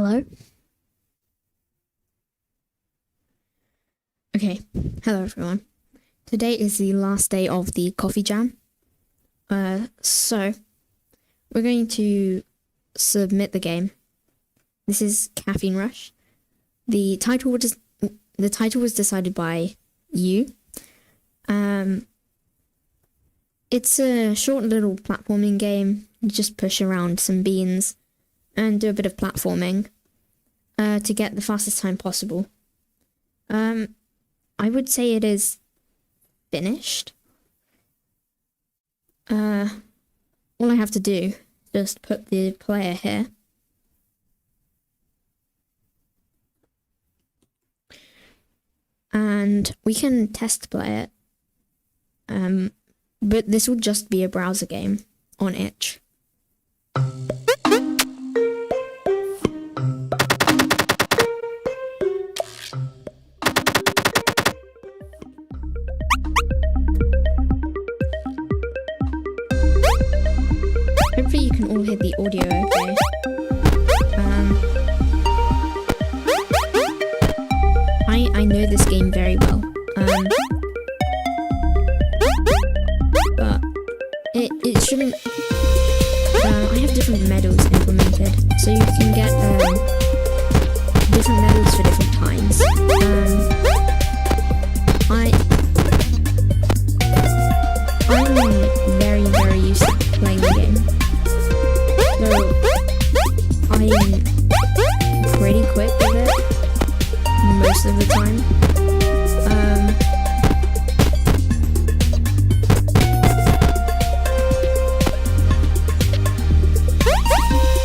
Hello? Okay, hello everyone. Today is the last day of the coffee jam. So we're going to submit the game. This is Caffeine Rush. The title was decided by you. It's a short little platforming game. You just push around some beans and do a bit of platforming to get the fastest time possible. I would say it is finished. All I have to do is just put the player here. And we can test play it. But this will just be a browser game on itch. Hopefully you can all hear the audio okay. I know this game very well. But it shouldn't... I have different medals implemented, so you can get different medals for different times. I'm very, very used to playing the game. So I'm pretty quick with it most of the time.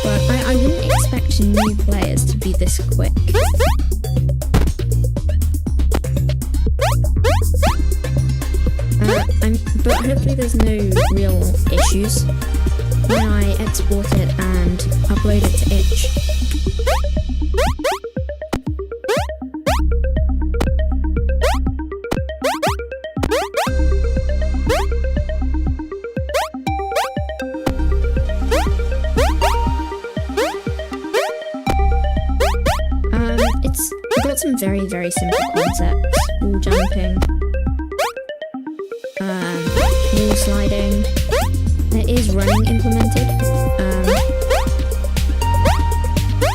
But I wouldn't expect new players to be this quick. But hopefully there's no real issues when I export it and upload it to itch. It's got some very, very simple concepts. Wall jumping, wall sliding. There is running implemented.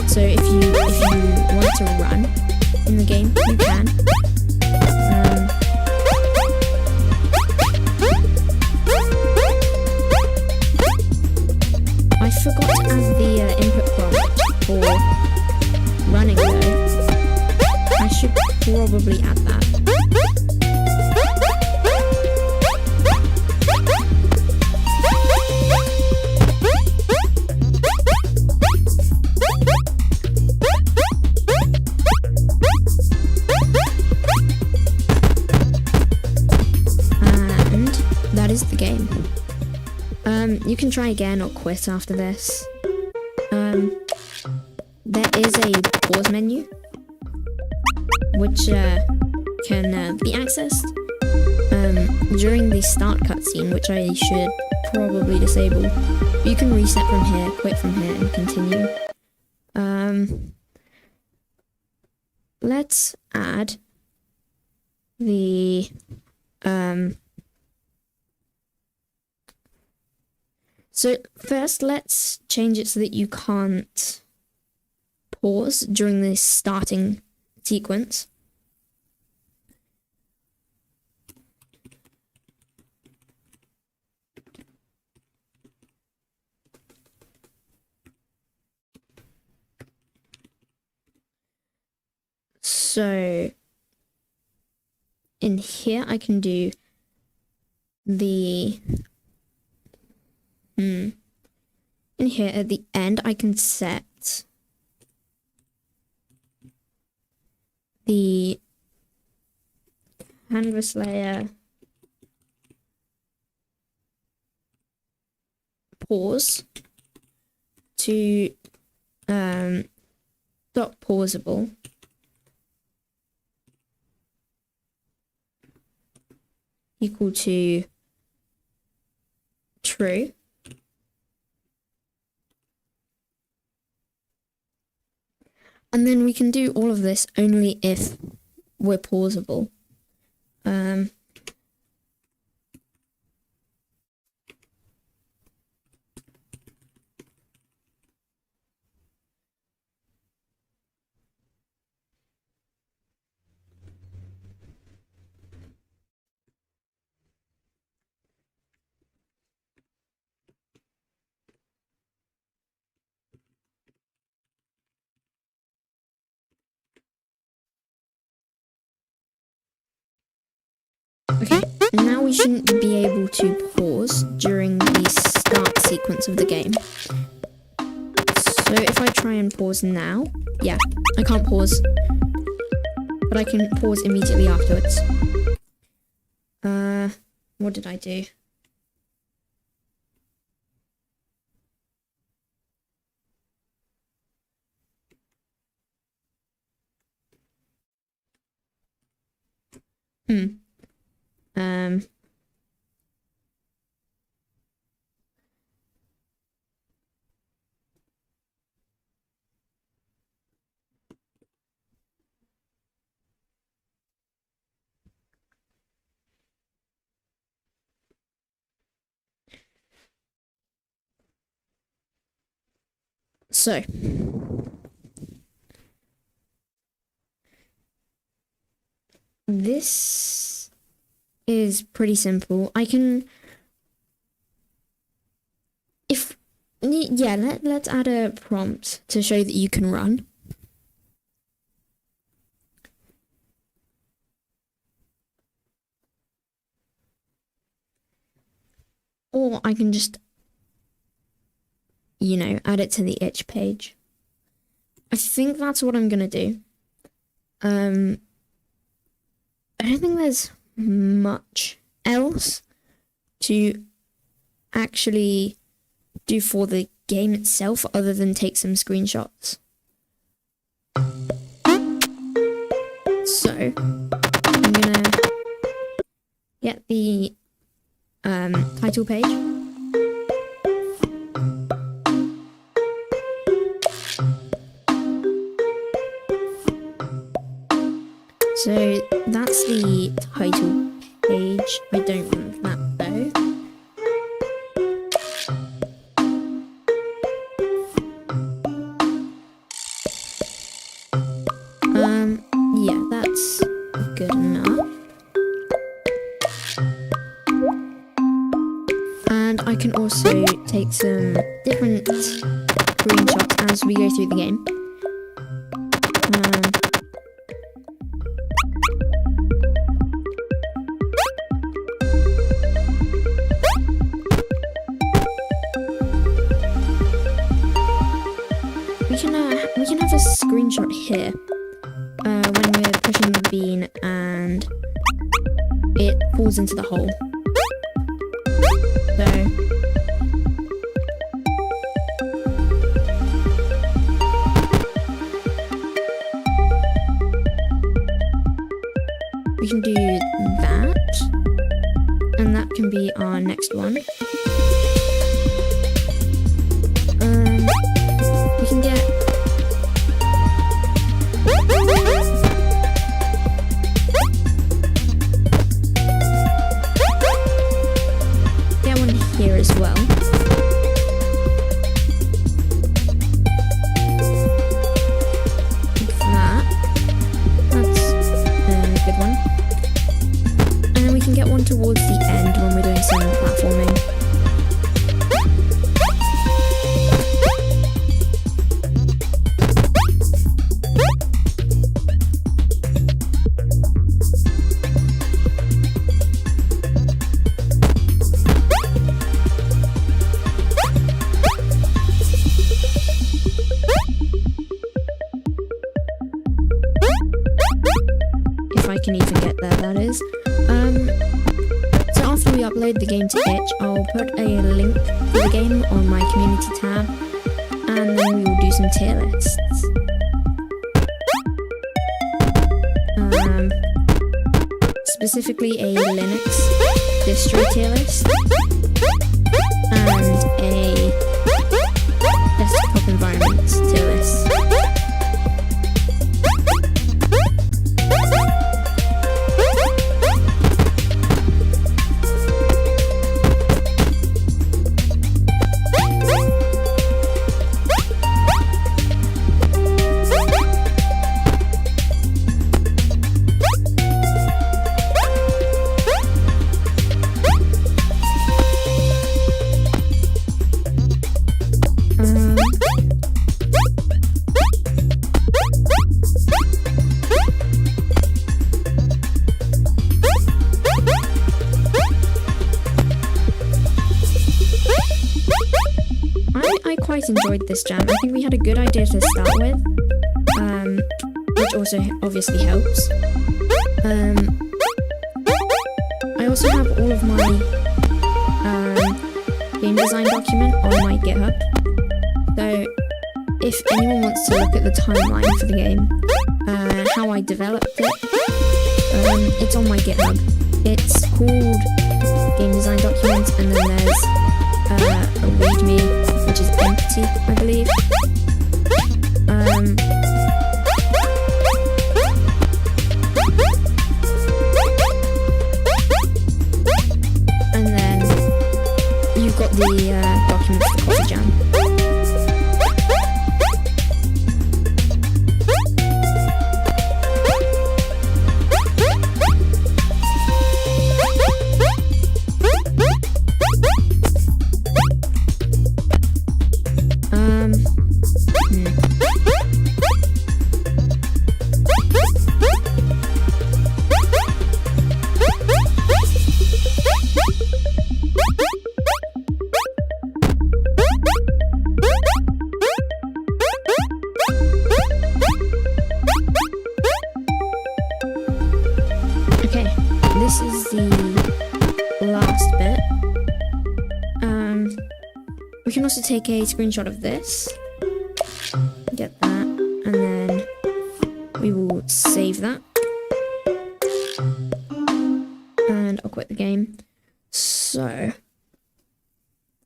So if you want to run in the game, you can. I forgot to add the input prompt for running though. I should probably add that. And that is the game. You can try again or quit after this. There is a pause menu which can be accessed during the start cutscene, which I should probably disable. You can reset from here, quit from here, and continue. Let's add the so first let's change it so that you can't pause during the starting sequence. So in here I can do the in here at the end I can set the canvas layer pause to dot pausable equal to true. And then we can do all of this only if we're pausable. Okay, now we shouldn't be able to pause during the start sequence of the game. So if I try and pause now, yeah, I can't pause, but I can pause immediately afterwards. What did I do? So, this is pretty simple. I can, let's add a prompt to show that you can run. Or I can just, add it to the itch page. I think that's what I'm gonna do. I don't think there's much else to actually do for the game itself other than take some screenshots. So I'm gonna get the title page. So that's the title page. I don't want that though. Yeah, that's good enough. And I can also take some different screenshots as we go through the game. We can have a screenshot here when we're pushing the bean and it falls into the hole. So we can do that, and that can be our next one. We can get one here as well. Like that. That's a good one. And then we can get one towards the end when we're doing some platforming. If I can even get there, that is. So after we upload the game to itch, I'll put a link for the game on my community tab, and then we will do some tier lists. Specifically a Linux distro tier list and a desktop environment tier list. enjoyed this jam. I think we had a good idea to start with, which also obviously helps. I also have all of my game design document on my GitHub. So if anyone wants to look at the timeline for the game, how I developed it, it's on my GitHub. It's called Game Design Documents, and then there's a README, which is empty, I believe. And then you've got the document for the Coffee Jam. Okay, this is the last bit. We can also take a screenshot of this. Get that, and then we will save that. And I'll quit the game. So,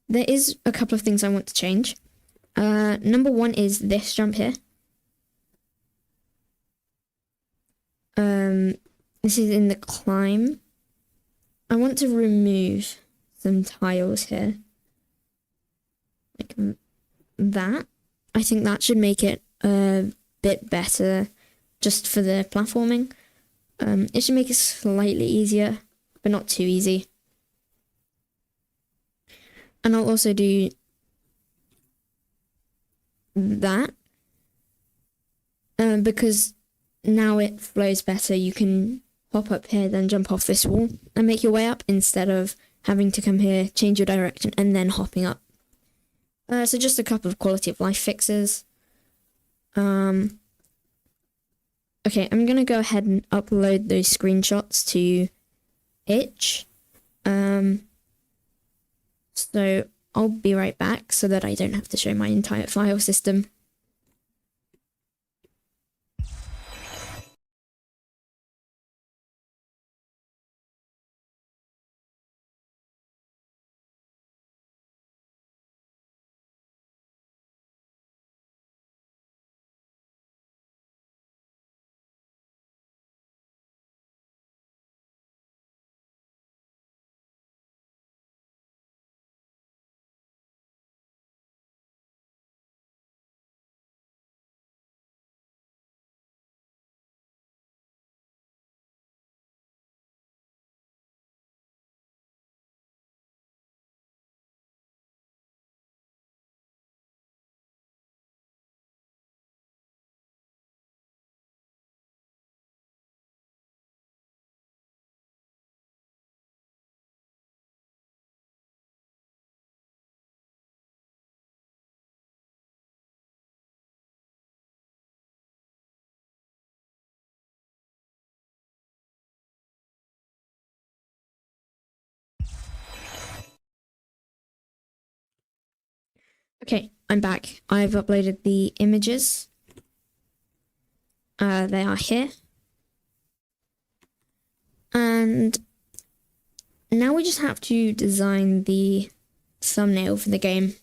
there is a couple of things I want to change. Number one is this jump here. This is in the climb. I want to remove some tiles here. Like that. I think that should make it a bit better just for the platforming. It should make it slightly easier, but not too easy. And I'll also do that. Because now it flows better. You can hop up here, then jump off this wall and make your way up instead of having to come here, change your direction, and then hopping up. So just a couple of quality of life fixes. Okay, I'm going to go ahead and upload those screenshots to itch. So I'll be right back so that I don't have to show my entire file system. Okay, I'm back. I've uploaded the images. They are here. And now we just have to design the thumbnail for the game.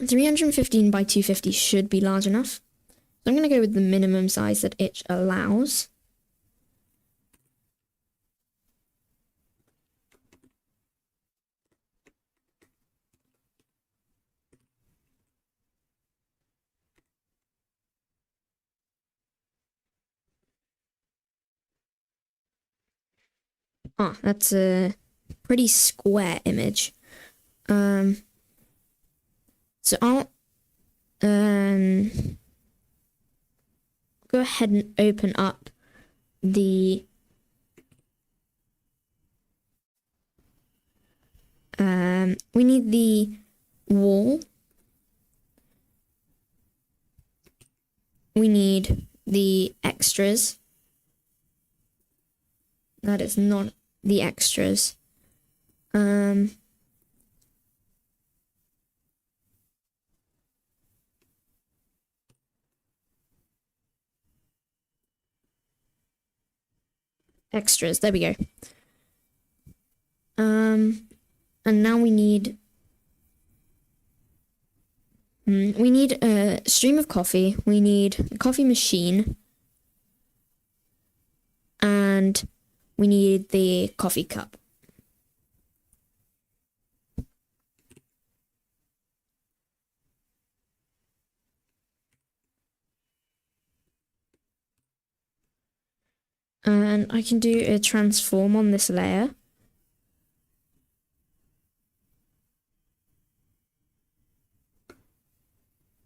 315 by 250 should be large enough. So I'm going to go with the minimum size that itch allows. Oh, that's a pretty square image. So I'll go ahead and open up the wall. We need the extras. That is not the extras. Extras, there we go. And now we need a stream of coffee. We need a coffee machine. And we need the coffee cup. And I can do a transform on this layer.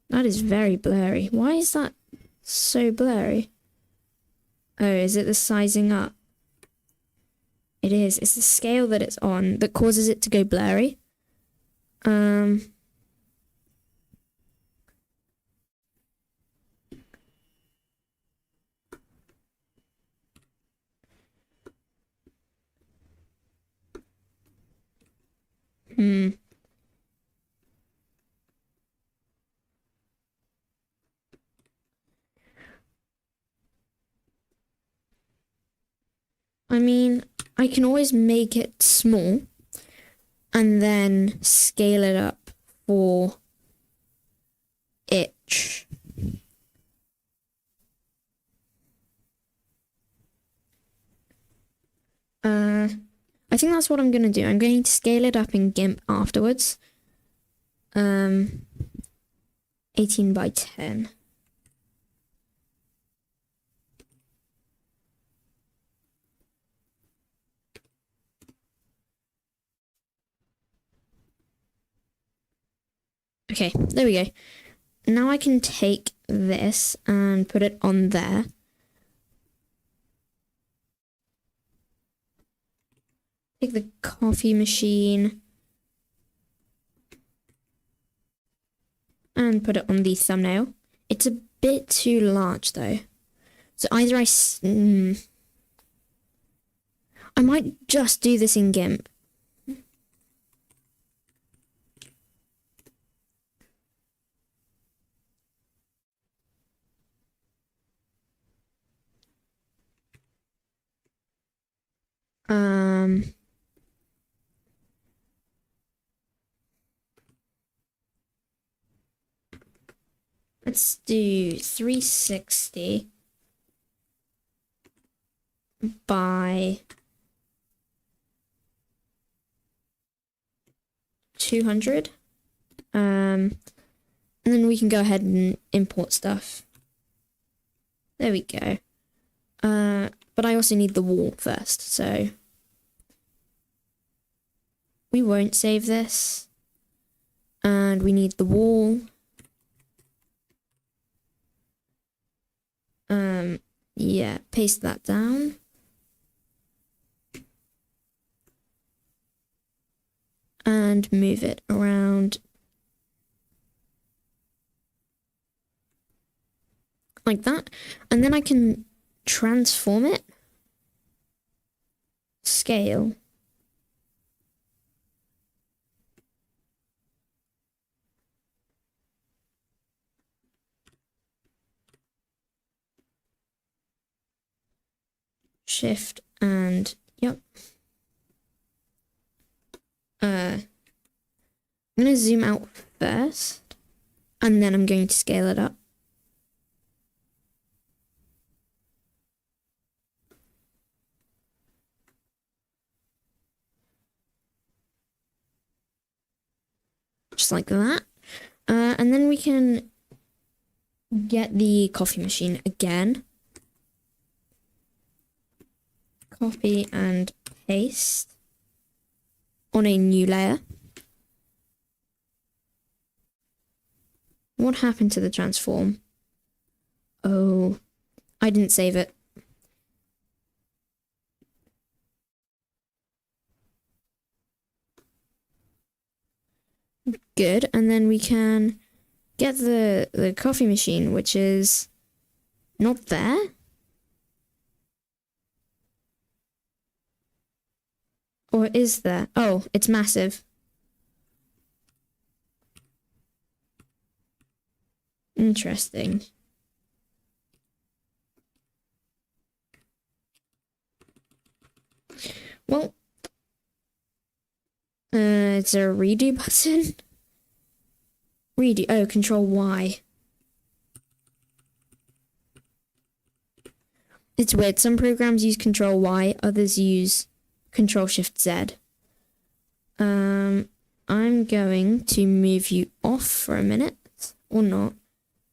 That is very blurry. Why is that so blurry? Oh, is it the sizing up? It is. It's the scale that it's on that causes it to go blurry. I mean, I can always make it small and then scale it up for itch. I think that's what I'm going to do. I'm going to scale it up in GIMP afterwards. 18 by 10. Okay, there we go. Now I can take this and put it on there. Take the coffee machine and put it on the thumbnail. It's a bit too large though. So either I might just do this in GIMP. Let's do 360 by 200. And then we can go ahead and import stuff. There we go. But I also need the wall first, so we won't save this. And we need the wall. Yeah, paste that down. And move it around like that. And then I can transform it. Scale. Shift and yep. I'm going to zoom out first and then I'm going to scale it up. Just like that. And then we can get the coffee machine again. Copy and paste on a new layer. What happened to the transform? Oh, I didn't save it. Good. And then we can get the coffee machine, which is not there. Or is there? Oh, it's massive. Interesting. Well, it's a redo button. Redo. Oh, control Y. It's weird. Some programs use control Y, others use control shift Z. I'm going to move you off for a minute, or not.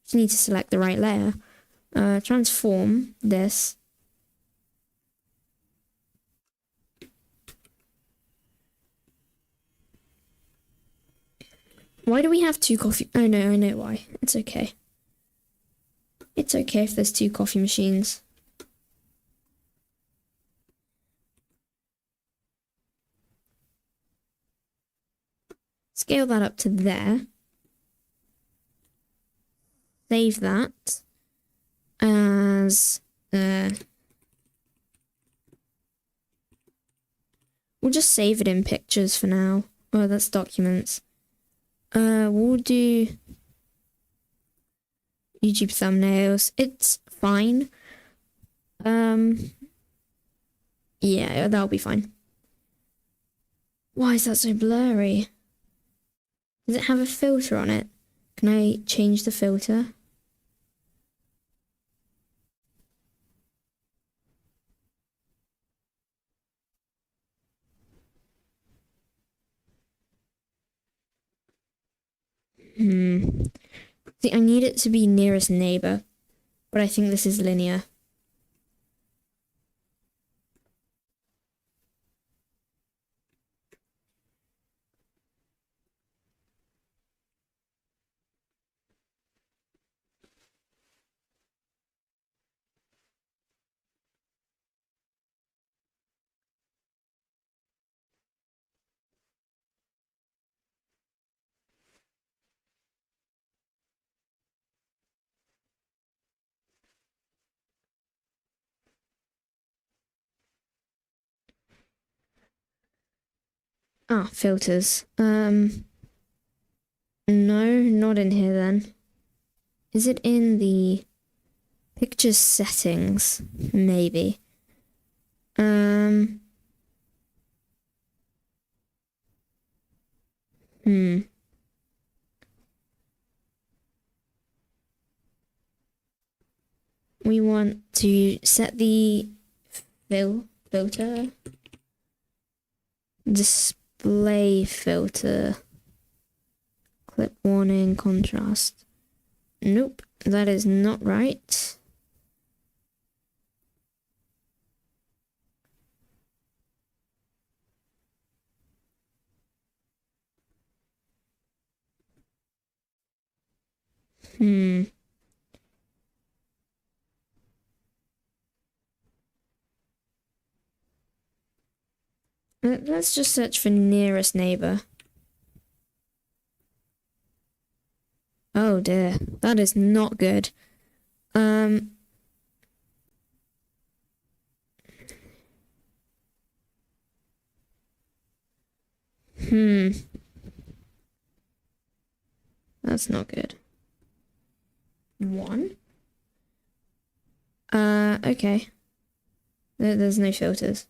Just need to select the right layer. Transform this. Why do we have two coffee? Oh no, I know why. It's okay. It's okay if there's two coffee machines. Scale that up to there. Save that as we'll just save it in pictures for now. Oh, that's documents. We'll do YouTube thumbnails. It's fine. Yeah, that'll be fine. Why is that so blurry? Does it have a filter on it? Can I change the filter? See, I need it to be nearest neighbor, but I think this is linear. Ah, filters. No, not in here then. Is it in the picture settings? Maybe. We want to set the filter. Display filter. Clip warning, contrast. Nope, that is not right. Let's just search for nearest neighbor. Oh dear, that is not good. That's not good. 1. Okay. There's no filters.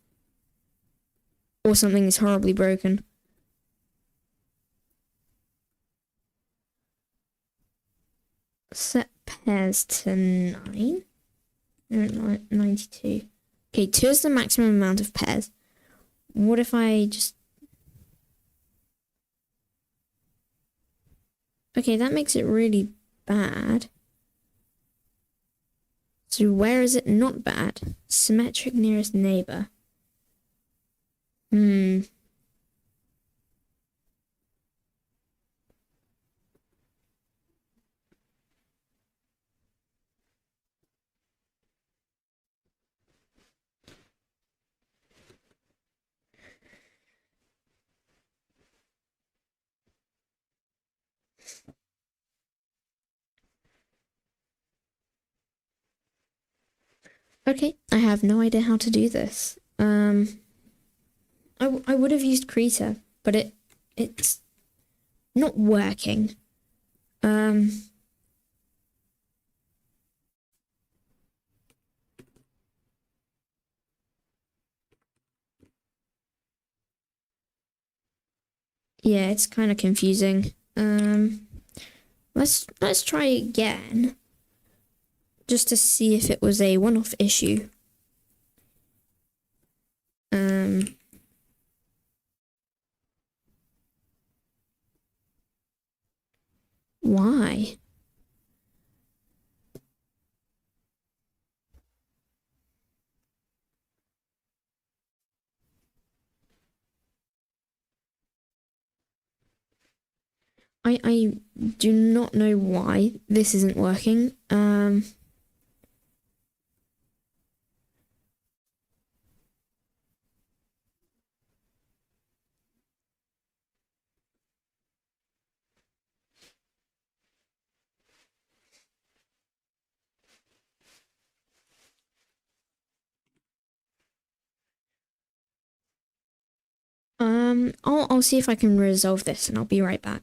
Or something is horribly broken. Set pairs to 9. No, 92. Okay, 2 is the maximum amount of pairs. What if I just... Okay, that makes it really bad. So where is it not bad? Symmetric nearest neighbor. Okay, I have no idea how to do this. I would have used Krita, but it's not working. Yeah, it's kind of confusing. Let's try again, just to see if it was a one-off issue. Why? I do not know why this isn't working. I'll see if I can resolve this, and I'll be right back.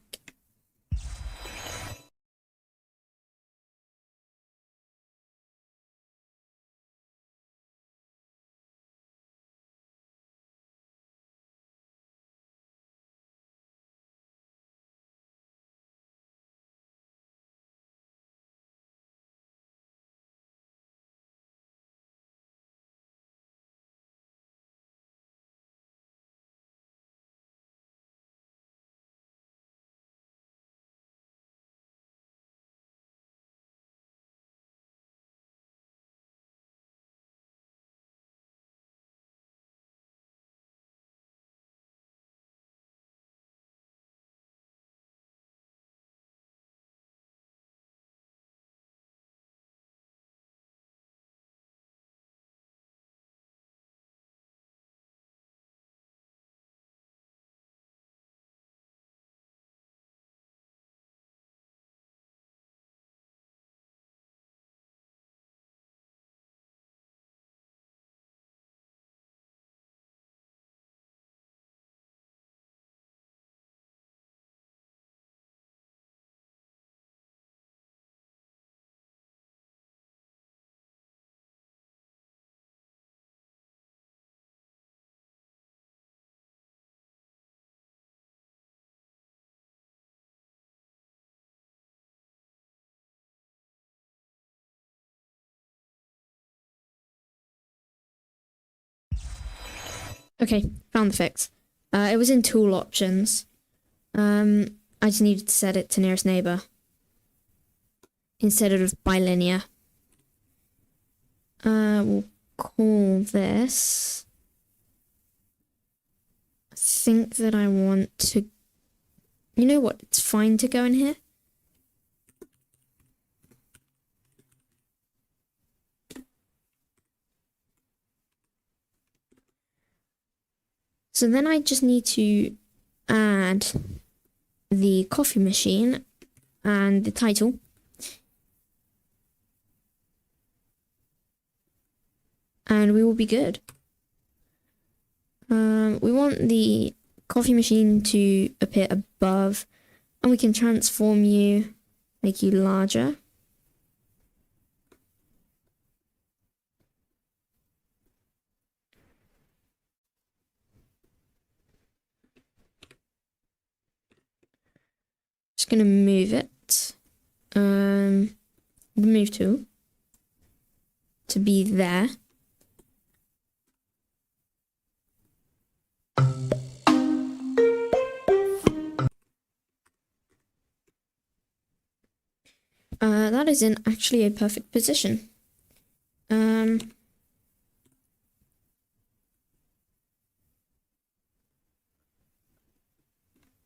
Okay, found the fix. It was in tool options. I just needed to set it to nearest neighbor instead of bilinear. We'll call this. I think that I want to. You know what? It's fine to go in here. So then I just need to add the coffee machine and the title. And we will be good. We want the coffee machine to appear above, and we can transform you, make you larger. Just gonna move it. The move tool to be there. That is in actually a perfect position.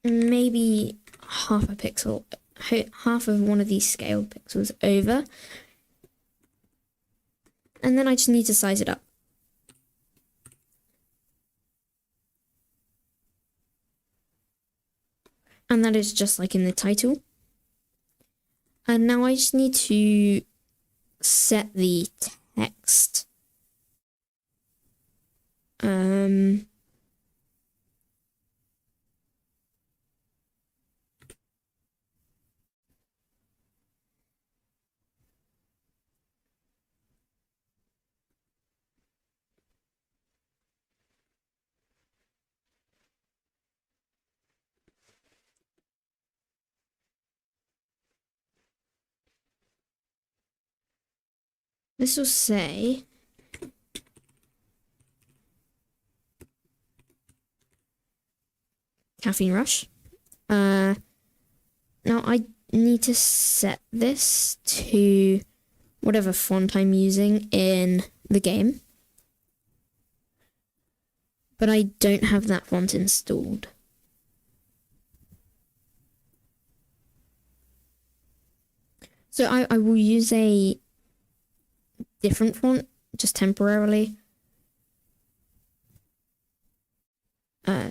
Maybe half a pixel, half of one of these scaled pixels over. And then I just need to size it up. And that is just like in the title. And now I just need to set the text Um, this will say caffeine rush. Now I need to set this to whatever font I'm using in the game. But I don't have that font installed. So I will use a different font just temporarily.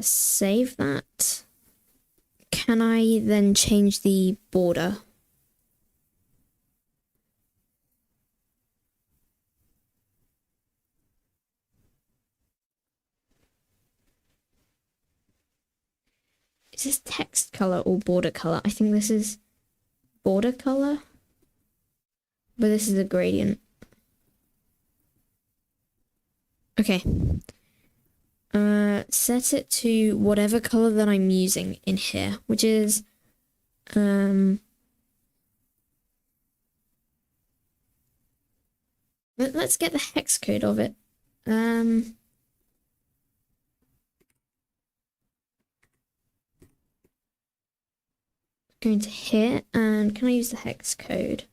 Save that. Can I then change the border? Is this text color or border color? I think this is border color, but this is a gradient. Okay. Set it to whatever color that I'm using in here, which is let's get the hex code of it. Going to here, and can I use the hex code?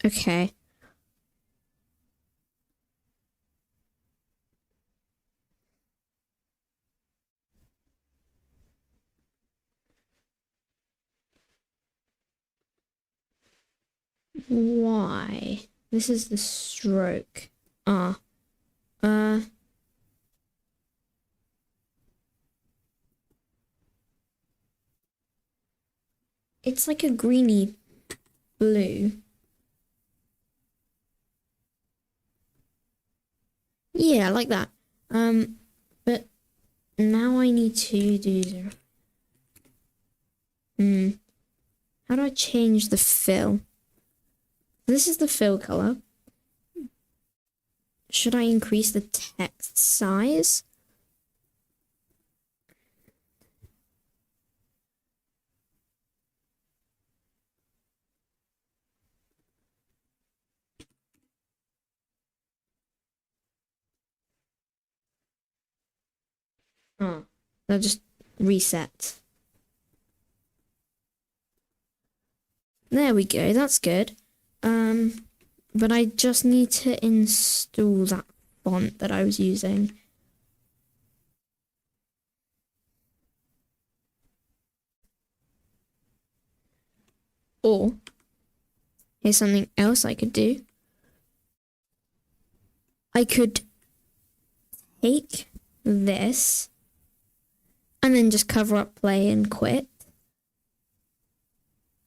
Okay. Why? This is the stroke. It's like a greeny blue. Yeah, like that. But now I need to do... How do I change the fill? This is the fill color. Should I increase the text size? Oh, I'll just reset. There we go, that's good. But I just need to install that font that I was using. Or, here's something else I could do. I could take this and then just cover up play and quit.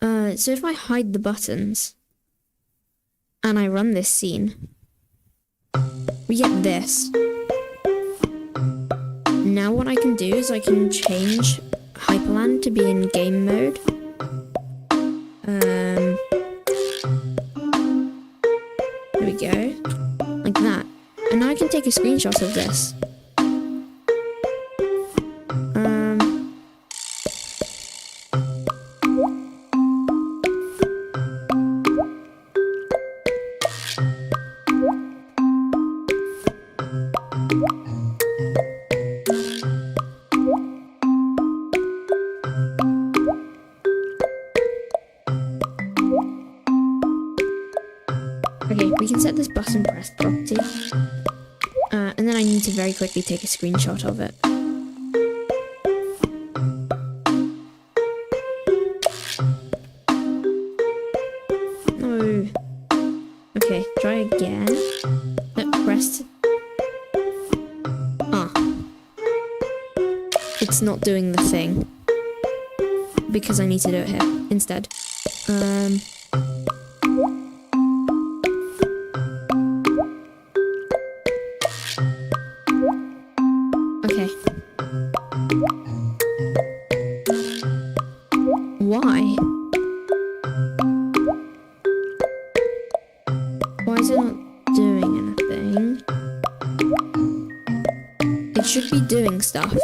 So if I hide the buttons and I run this scene, we get this. Now what I can do is I can change Hyperland to be in game mode. There we go. Like that. And now I can take a screenshot of this. Okay, we can set this button press property. And then I need to very quickly take a screenshot of it. Okay, try again. Press. Ah. It's not doing the thing. Because I need to do it here instead. Okay. Why? Why is it not doing anything? It should be doing stuff.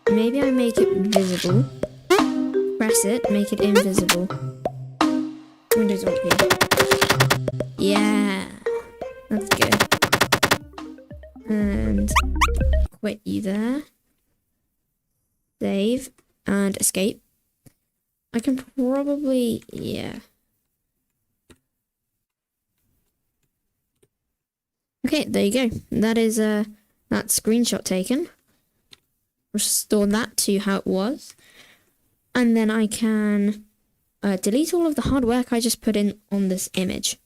Maybe I make it visible. Press it, make it invisible. Windows on here. Yeah, that's good. And quit you there. Save and escape. I can probably, yeah. Okay, there you go. That is that screenshot taken. Restore that to how it was. And then I can delete all of the hard work I just put in on this image.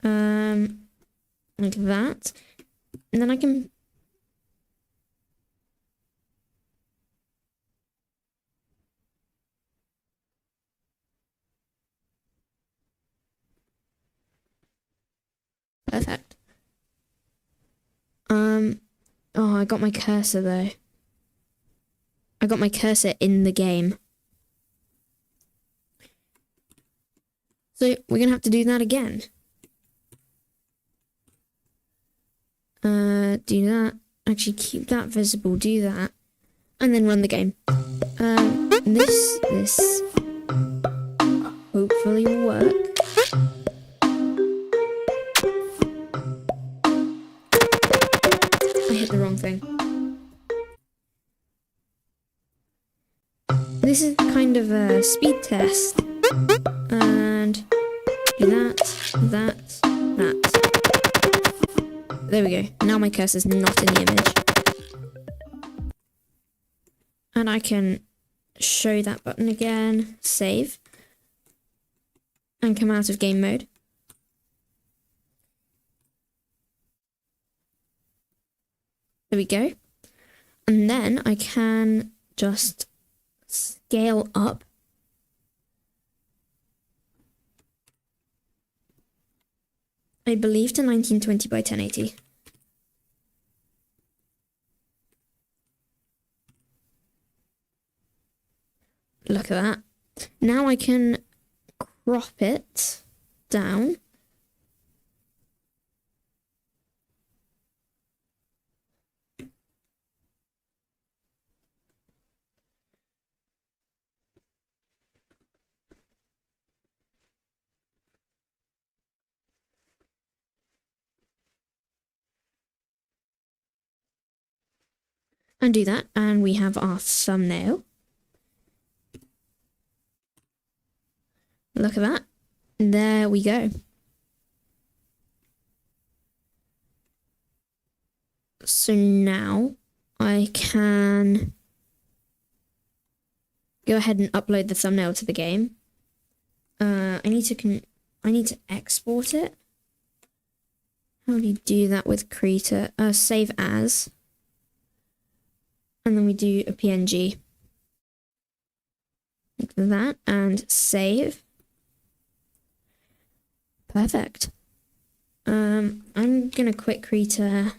Like that. And then I can... Perfect. Oh, I got my cursor though. I got my cursor in the game. So we're gonna have to do that again. Do that. Actually, keep that visible. Do that, and then run the game. This hopefully will work. I hit the wrong thing. This is kind of a speed test. And do that. There we go. Now my cursor's not in the image. And I can show that button again, save, and come out of game mode. There we go. And then I can just scale up. I believe to 1920 by 1080. Look at that. Now I can crop it down. And do that, and we have our thumbnail. Look at that. There we go. So now I can go ahead and upload the thumbnail to the game. I need to export it. How do you do that with Creator? Save as. And then we do a PNG. Like that, and save. Perfect. I'm gonna quit Creator.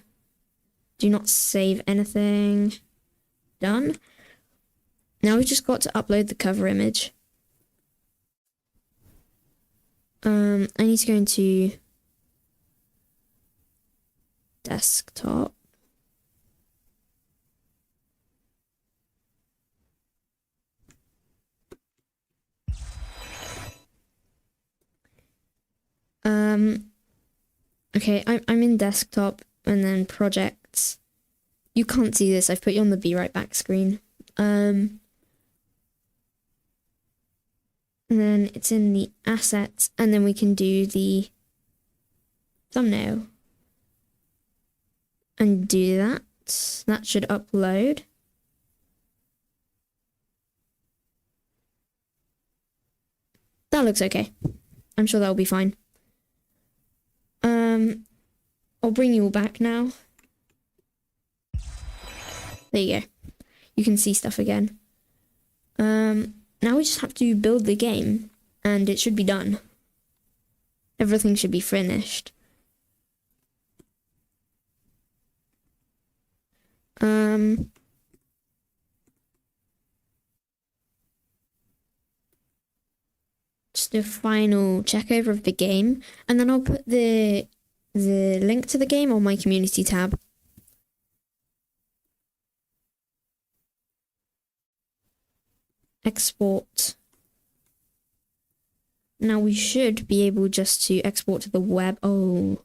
Do not save anything. Done. Now we've just got to upload the cover image. I need to go into desktop. Okay, I'm in desktop and then projects. You can't see this. I've put you on the Be Right Back screen. And then it's in the assets, and then we can do the thumbnail. And do that. That should upload. That looks okay. I'm sure that'll be fine. I'll bring you all back now. There you go. You can see stuff again. Now we just have to build the game, and it should be done. Everything should be finished. Just a final check over of the game, and then I'll put the link to the game on my community tab. Export. Now we should be able just to export to the web. Oh.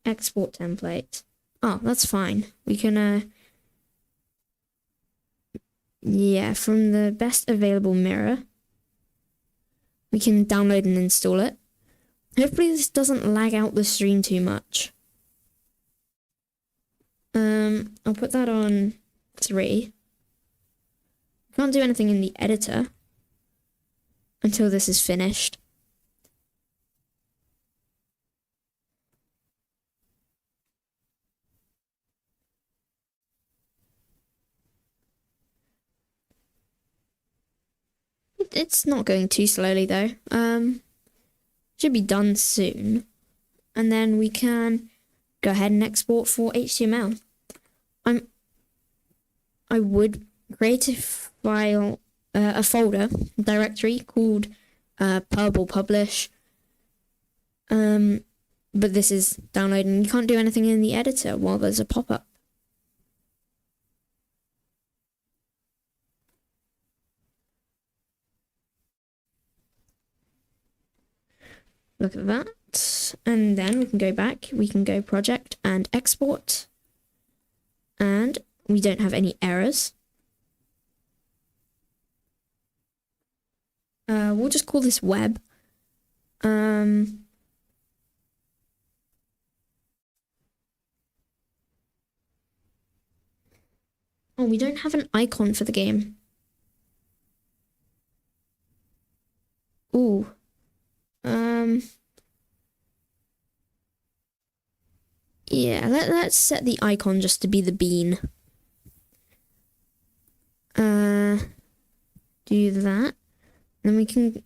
Export template. Oh, that's fine. We can, yeah, from the best available mirror, we can download and install it. Hopefully this doesn't lag out the stream too much. I'll put that on 3. Can't do anything in the editor until this is finished. It's not going too slowly though. Should be done soon. And then we can go ahead and export for HTML. I would create a file, a folder directory called purple publish. But this is downloading. You can't do anything in the editor while there's a pop-up. Look at that. And then we can go back. We can go project and export. And we don't have any errors. We'll just call this web. Oh, we don't have an icon for the game. Ooh. Yeah, let's set the icon just to be the bean. Do that. Then we can,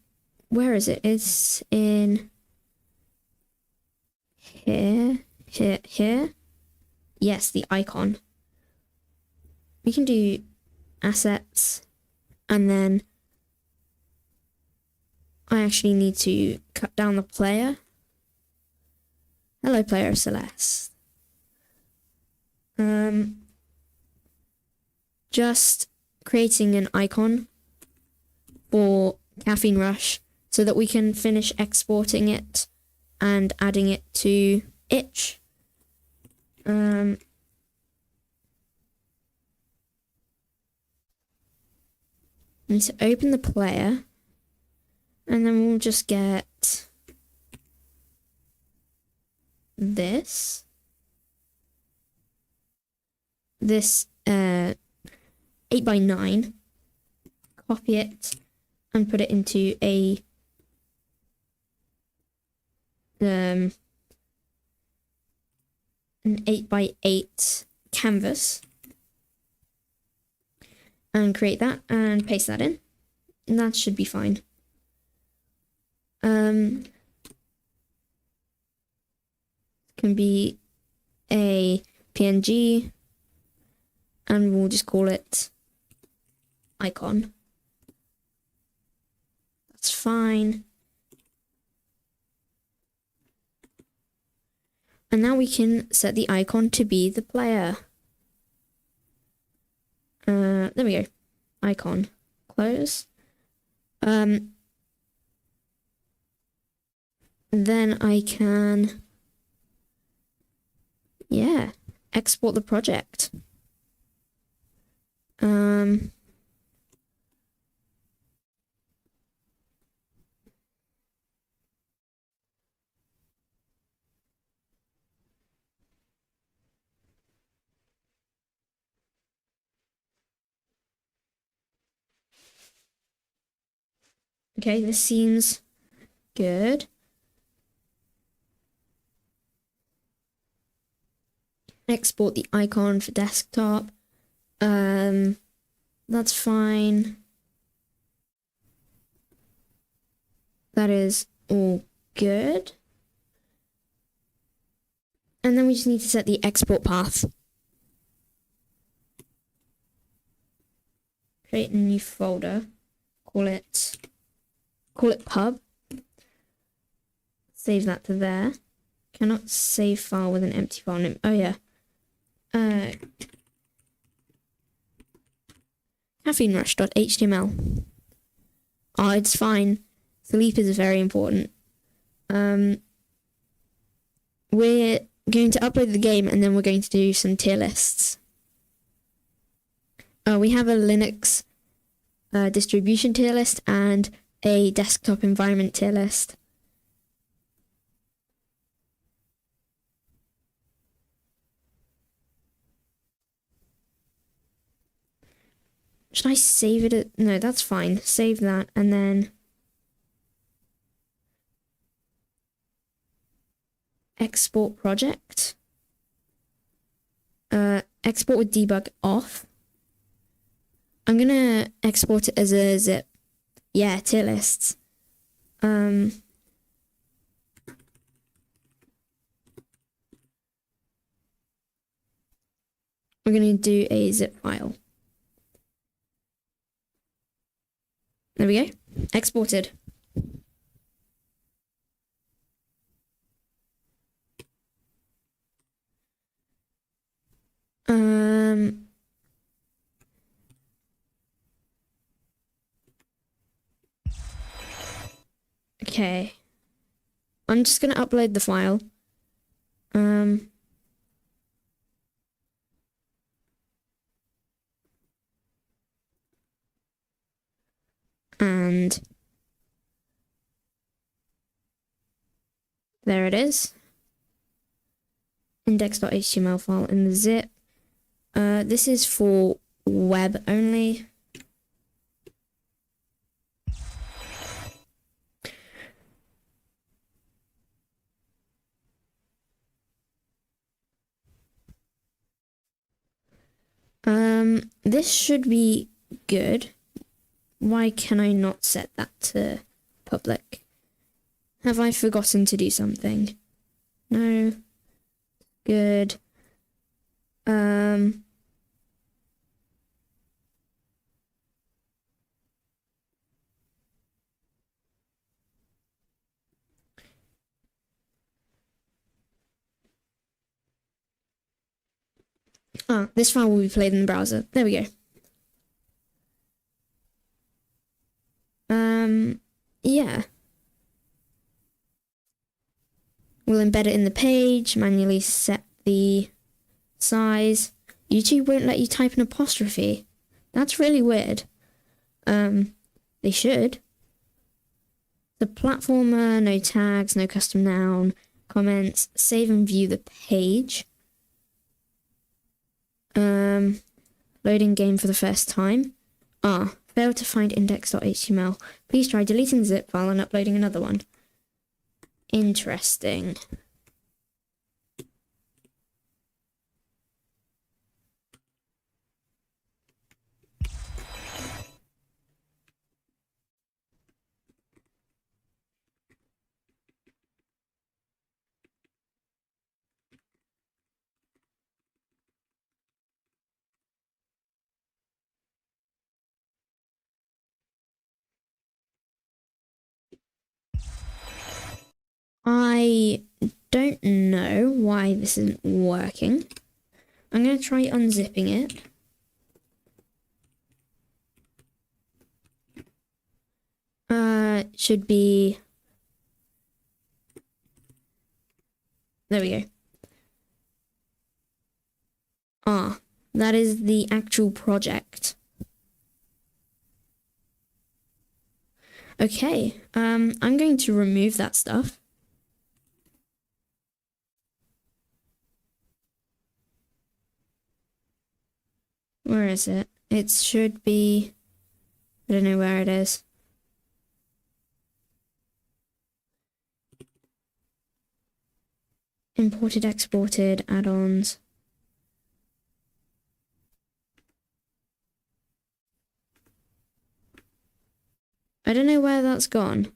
where is it? It's in here. Yes, the icon. We can do assets, and then I actually need to cut down the player. Hello, player Celeste. Just creating an icon for Caffeine Rush so that we can finish exporting it and adding it to itch. Need to open the player, and then we'll just get this 8x9, copy it and put it into a an 8x8 canvas, and create that and paste that in, and that should be fine. Can be a PNG, and we'll just call it icon. That's fine. And now we can set the icon to be the player. There we go. Icon. Close. Then I can, yeah, export the project. Okay, this seems good. Export the icon for desktop. That's fine. That is all good. And then we just need to set the export path. Create a new folder. Call it pub. Save that to there. Cannot save file with an empty file name. Oh yeah. caffeinerush.html. Oh, it's fine. Sleep is very important. We're going to upload the game and then we're going to do some tier lists. We have a Linux distribution tier list and a desktop environment tier list. Should I save it? No, that's fine. Save that and then export project. Export with debug off. I'm gonna export it as a zip. Yeah, tier lists. We're gonna do a zip file. There we go. Exported. Okay. I'm just gonna upload the file. And there it is. Index.html file in the zip. This is for web only. This should be good. Why can I not set that to public? Have I forgotten to do something? No. Good. This file will be played in the browser. There we go. Yeah. We'll embed it in the page, manually set the size. YouTube won't let you type an apostrophe. That's really weird. They should. The platformer, no tags, no custom noun, comments, save and view the page. Loading game for the first time. Failed to find index.html. Please try deleting the zip file and uploading another one. Interesting. I don't know why this isn't working. I'm going to try unzipping it. Should be... There we go. That is the actual project. Okay, I'm going to remove that stuff. Where is it? It should be... I don't know where it is. Imported, exported, add-ons. I don't know where that's gone.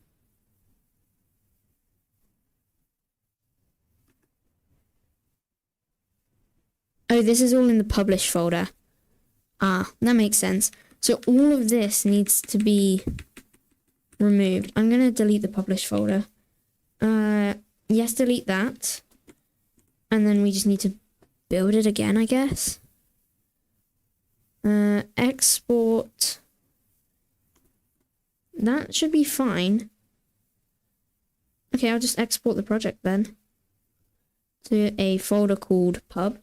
Oh, this is all in the publish folder. Ah, that makes sense. So all of this needs to be removed. I'm going to delete the publish folder. Yes, delete that. And then we just need to build it again, I guess. Export. That should be fine. Okay, I'll just export the project then to a folder called pub.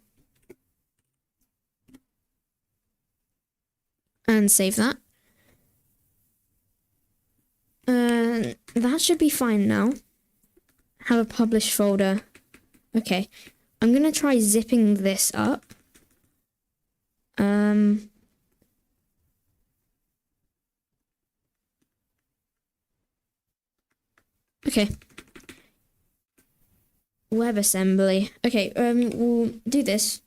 And save that. That should be fine now. Have a publish folder. Okay, I'm gonna try zipping this up. Okay. WebAssembly. Okay, we'll do this.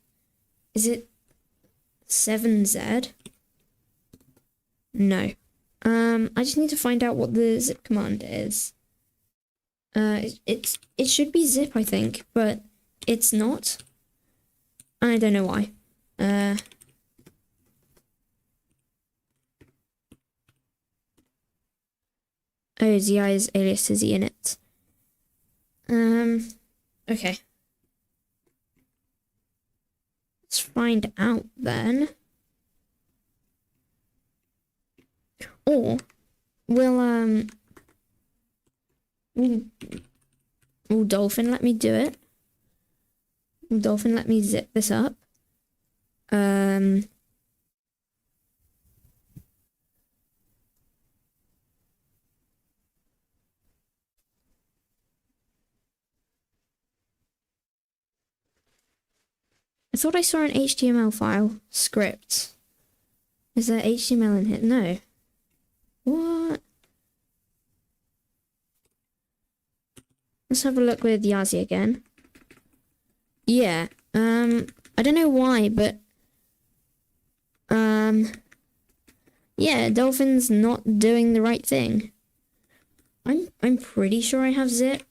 Is it 7Z? No. I just need to find out what the zip command is. It should be zip, I think, but it's not. I don't know why. Oh, ZI's alias is init. Okay. Let's find out then. Or will Dolphin let me do it? Will Dolphin let me zip this up? I thought I saw an HTML file script. Is there HTML in here? No. What? Let's have a look with Yazi again. Yeah. I don't know why, but yeah, Dolphin's not doing the right thing. I'm pretty sure I have zip.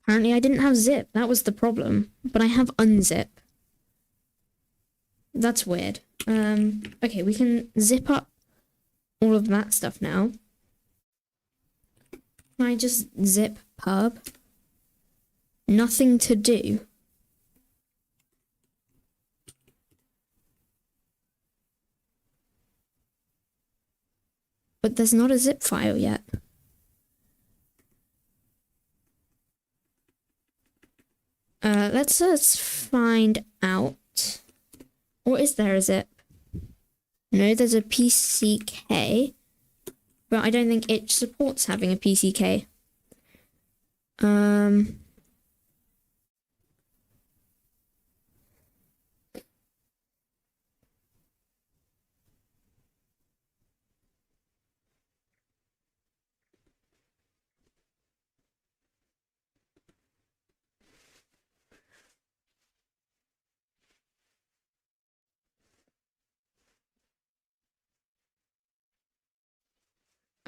Apparently I didn't have zip. That was the problem. But I have unzip. That's weird. Okay, we can zip up all of that stuff now. Can I just zip pub? Nothing to do. But there's not a zip file yet. Let's find out. Or is there a zip? No, there's a PCK. But I don't think it supports having a PCK.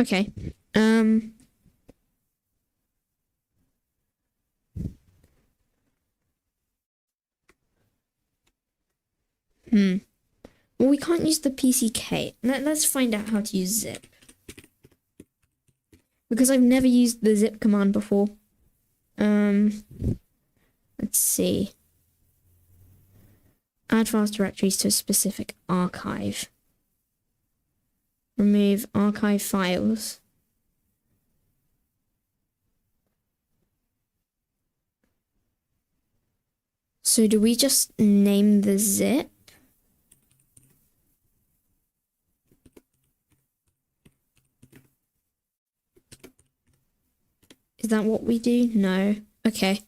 Okay. Well, we can't use the PCK. Let's find out how to use zip. Because I've never used the zip command before. Let's see. Add files directories to a specific archive. Remove archive files. So do we just name the zip? Is that what we do? No. Okay.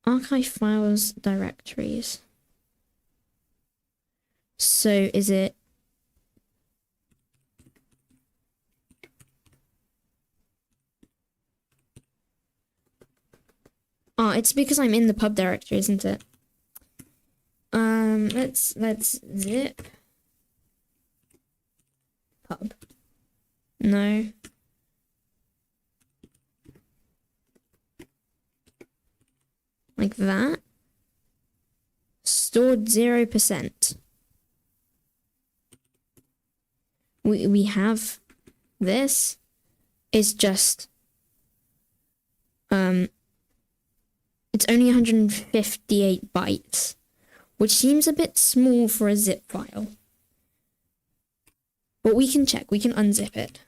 Archive files, directories. So is it... Oh, it's because I'm in the pub directory, isn't it? Let's zip pub. No. Like that. Stored 0%. We have this. It's just it's only 158 bytes, which seems a bit small for a zip file. But we can check, we can unzip it.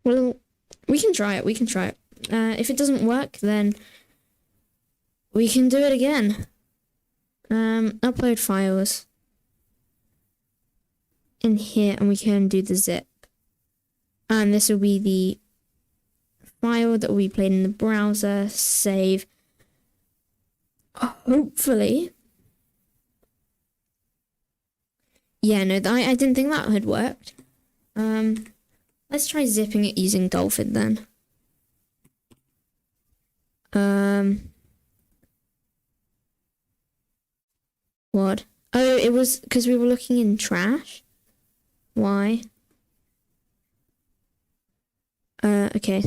Well, we can try it, if it doesn't work, then we can do it again. Upload files in here, and we can do the zip. And this will be the file that will be played in the browser, save. Hopefully. Yeah, no, I didn't think that had worked. Let's try zipping it using Dolphin then. What? Oh, it was because we were looking in trash? Why? Okay.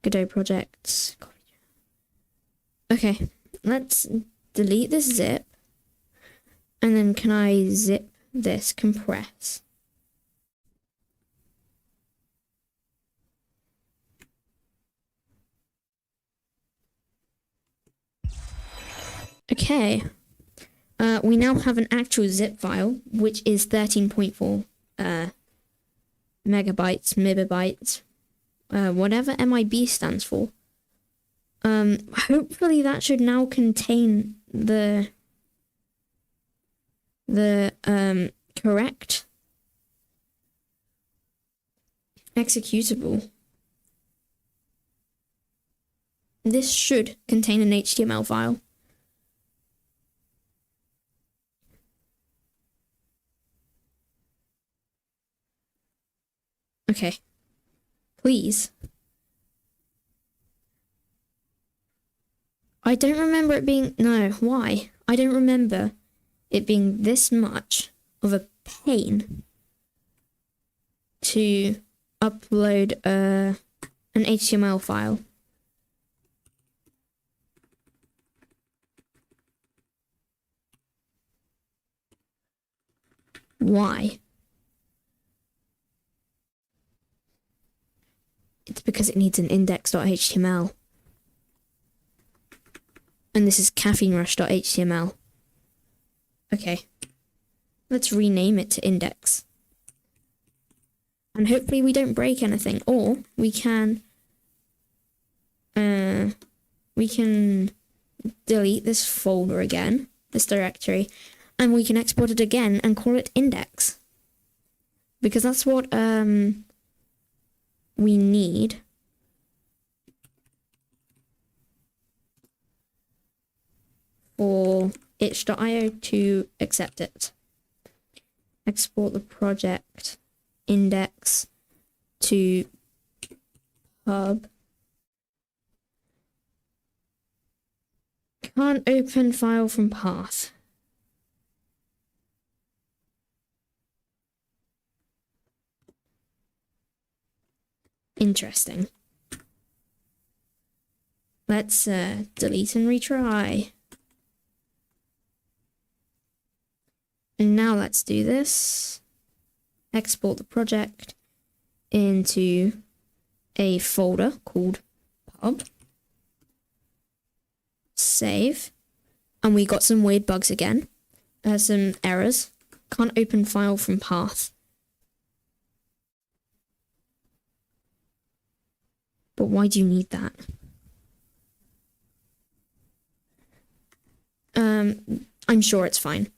Godot projects. Okay, let's delete this zip. And then can I zip this, compress? Okay. We now have an actual zip file, which is 13.4 megabytes, megabytes, whatever MIB stands for. Hopefully that should now contain the correct executable. This should contain an HTML file. Okay. Please. I don't remember it being... No, why? I don't remember it being this much of a pain to upload an HTML file. Why? It's because it needs an index.html. And this is caffeinerush.html. Okay. Let's rename it to index. And hopefully we don't break anything. Or we can delete this folder again, this directory, and we can export it again and call it index. Because that's what we need. For itch.io to accept it. Export the project index to pub. Can't open file from path. Interesting. Let's delete and retry. And now let's do this. Export the project into a folder called pub. Save. And we got some weird bugs again. Some errors. Can't open file from path. But why do you need that? I'm sure it's fine.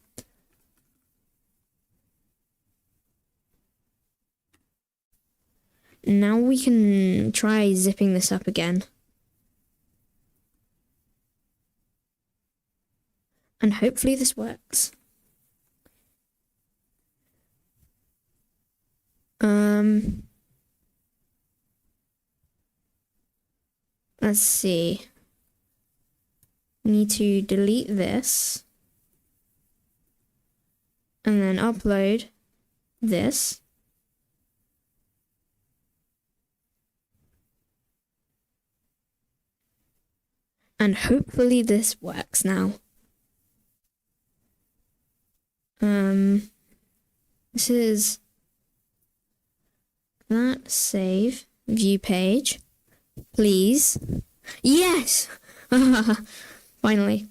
Now we can try zipping this up again. And hopefully this works. Let's see. We need to delete this. And then upload this. And hopefully this works now. This is that save view page. Please. Yes! Finally.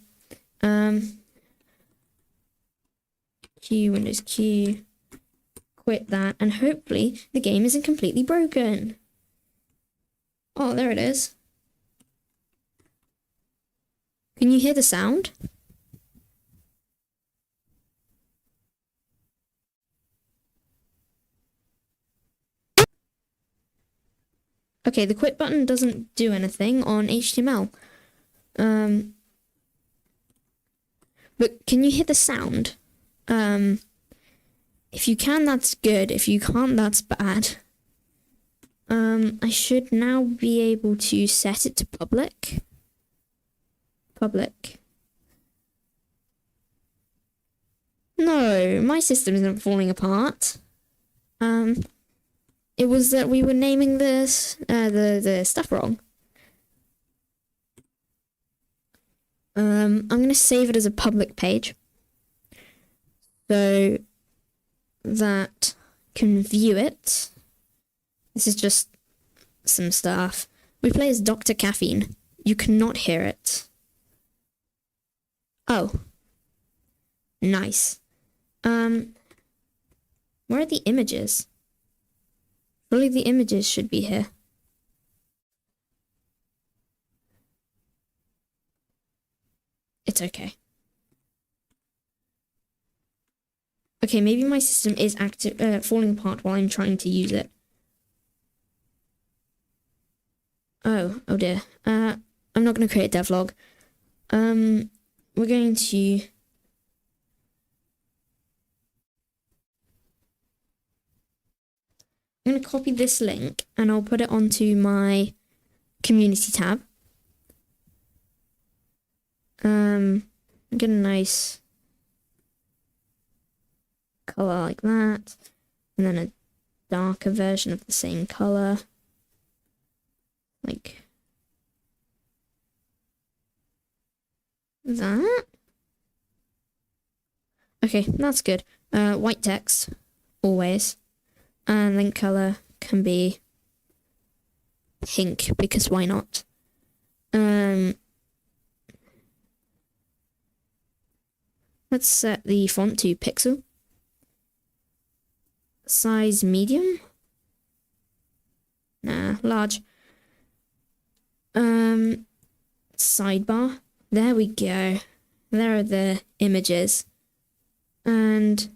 Q, Windows Q. Quit that. And hopefully the game isn't completely broken. Oh, there it is. Can you hear the sound? Okay, the quit button doesn't do anything on HTML. But can you hear the sound? If you can, that's good. If you can't, that's bad. I should now be able to set it to public. Public. No, my system isn't falling apart. It was that we were naming this the stuff wrong. I'm gonna save it as a public page so that can view it. This is just some stuff. We play as Dr. Caffeine. You cannot hear it. Oh. Nice. Where are the images? Surely the images should be here. It's okay. Okay, maybe my system is falling apart while I'm trying to use it. Oh dear. I'm not going to create a devlog. We're going to... I'm going to copy this link and I'll put it onto my community tab. Get a nice color like that, and then a darker version of the same color, like that. Okay, that's good. White text, always. And link color can be pink, because why not? Let's set the font to pixel. Size medium? Nah, large. Sidebar. There we go. There are the images. And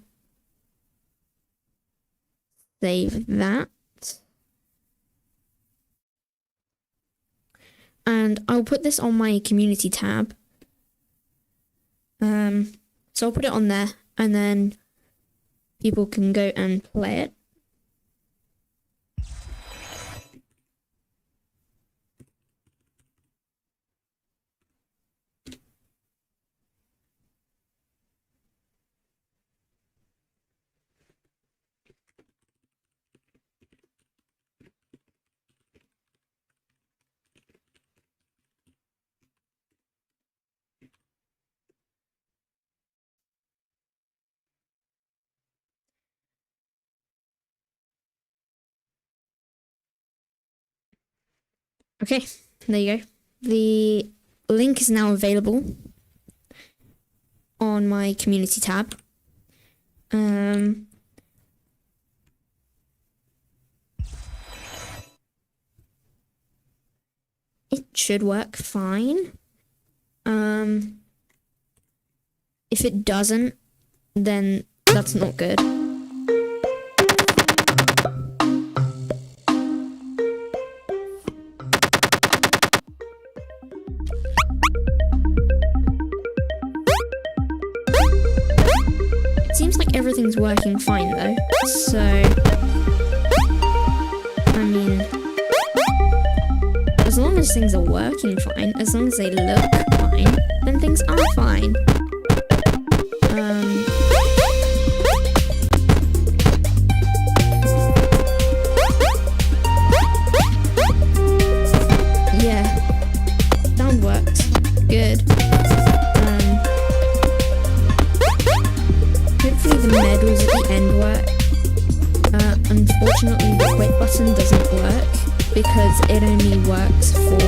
save that. And I'll put this on my community tab. So I'll put it on there, and then people can go and play it. Okay, there you go. The link is now available on my community tab. It should work fine. If it doesn't, then that's not good. It seems like everything's working fine though, so I mean, as long as things are working fine, as long as they look fine, then things are fine. Yeah, sound works. Good. Hopefully the medals at the end work. Unfortunately the quit button doesn't work because it only works for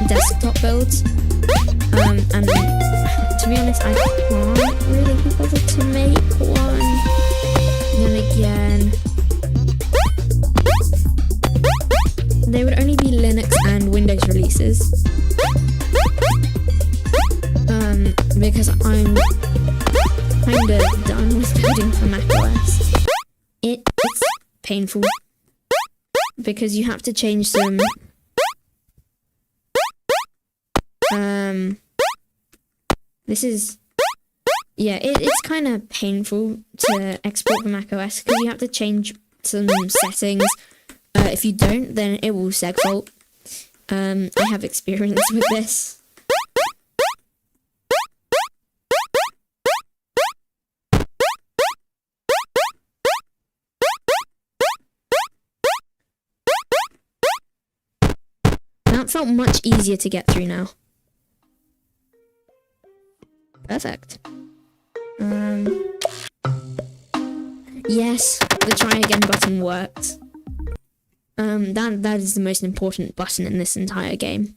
desktop builds. And to be honest, I can't really be bothered to make one. And again, they would only be Linux and Windows releases. Because I'm kinda done with building for macOS. It's painful because you have to change some it's kind of painful to export for macOS because you have to change some settings. If you don't, then it will segfault. I have experience with this. That felt much easier to get through now. Perfect. Yes, the try again button worked. That is the most important button in this entire game.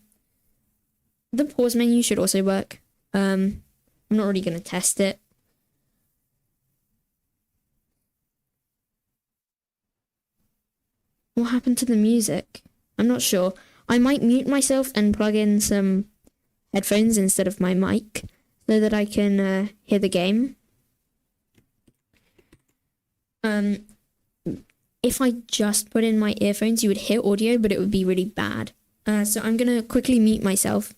The pause menu should also work. I'm not really going to test it. What happened to the music? I'm not sure. I might mute myself and plug in some headphones instead of my mic so that I can hear the game. If I just put in my earphones, you would hear audio, but it would be really bad. So I'm going to quickly mute myself.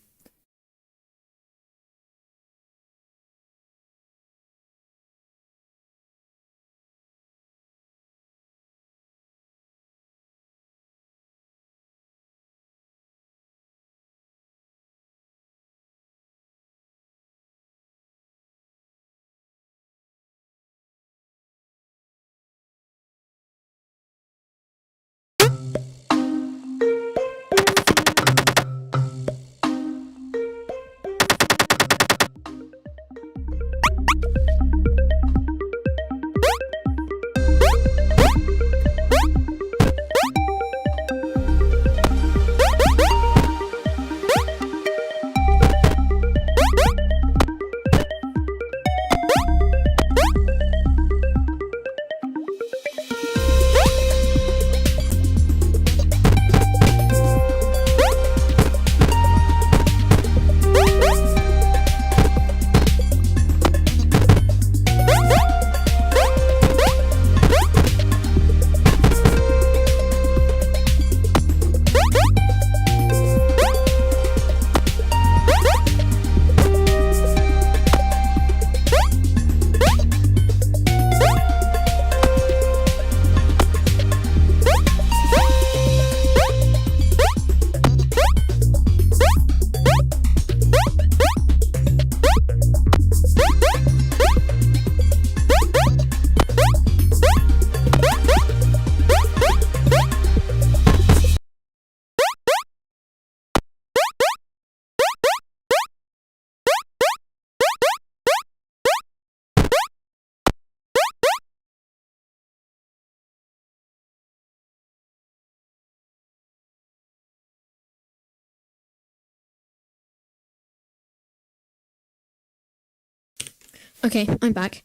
Okay, I'm back.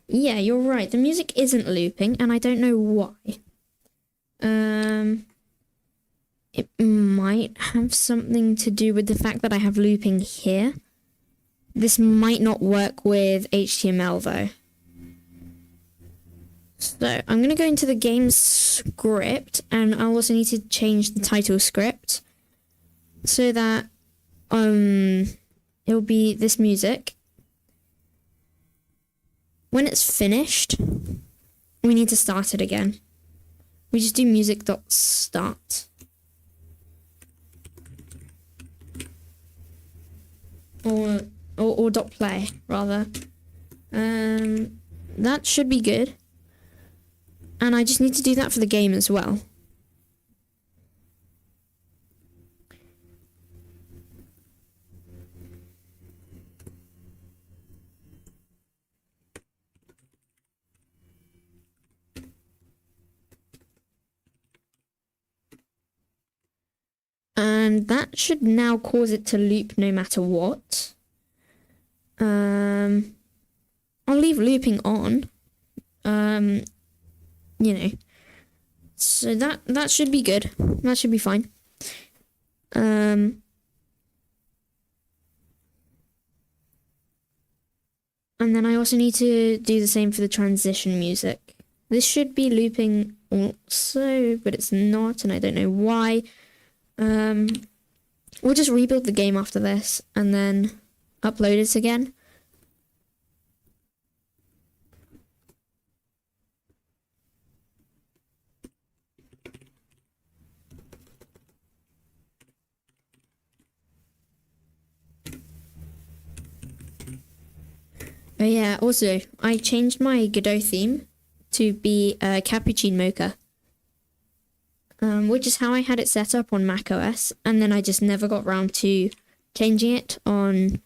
Yeah, you're right. The music isn't looping, and I don't know why. It might have something to do with the fact that I have looping here. This might not work with HTML though. So I'm going to go into the game script, and I'll also need to change the title script so that it'll be this music. When it's finished, we need to start it again. We just do music.start. Or dot play, rather. That should be good. And I just need to do that for the game as well. And that should now cause it to loop no matter what. I'll leave looping on. You know. So that should be good. That should be fine. And then I also need to do the same for the transition music. This should be looping also, but it's not, and I don't know why. We'll just rebuild the game after this and then upload it again. Oh yeah, also, I changed my Godot theme to be Cappuccino Mocha. Which is how I had it set up on macOS, and then I just never got around to changing it on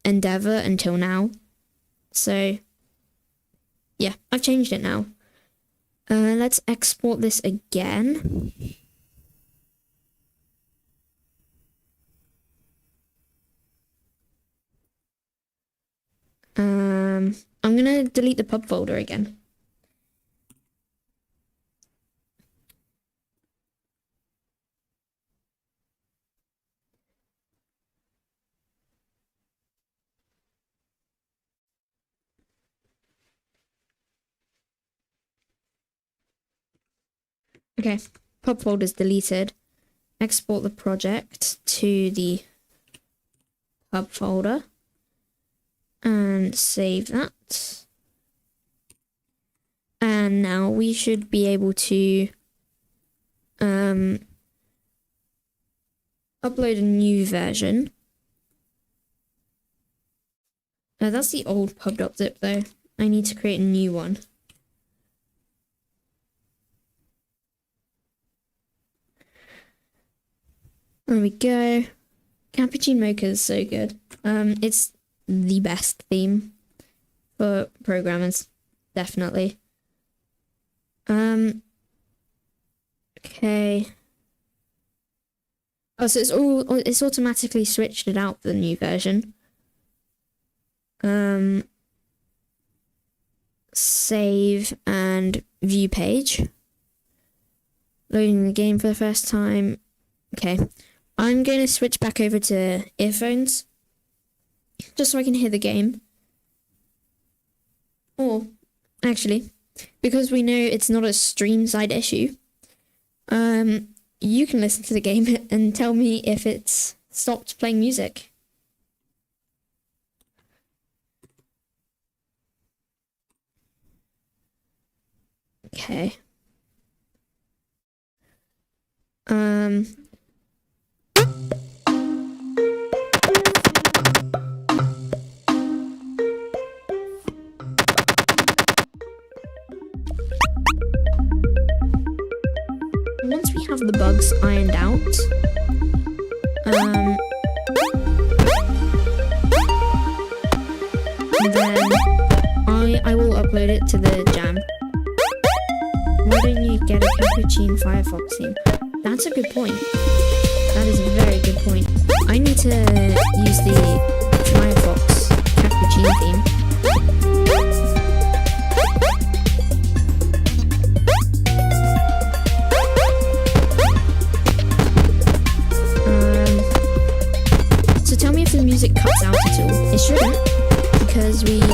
Endeavour until now. So, yeah, I've changed it now. Let's export this again. I'm gonna delete the pub folder again. Okay, pub folder is deleted. Export the project to the pub folder and save that. And now we should be able to upload a new version. That's the old pub.zip though. I need to create a new one. There we go. Cappuccino Mocha is so good. It's the best theme for programmers, definitely. Okay. Oh, so it's automatically switched it out for the new version. Save and view page. Loading the game for the first time. Okay. I'm going to switch back over to earphones, just so I can hear the game. Or, actually, because we know it's not a stream side issue, you can listen to the game and tell me if it's stopped playing music. Okay. Once we have the bugs ironed out, then I will upload it to the jam. Why don't you get a Cappuccino Firefox theme? That's a good point. That is a very good point. I need to use the Firefox cappuccino theme. So tell me if the music cuts out at all. It shouldn't, because we've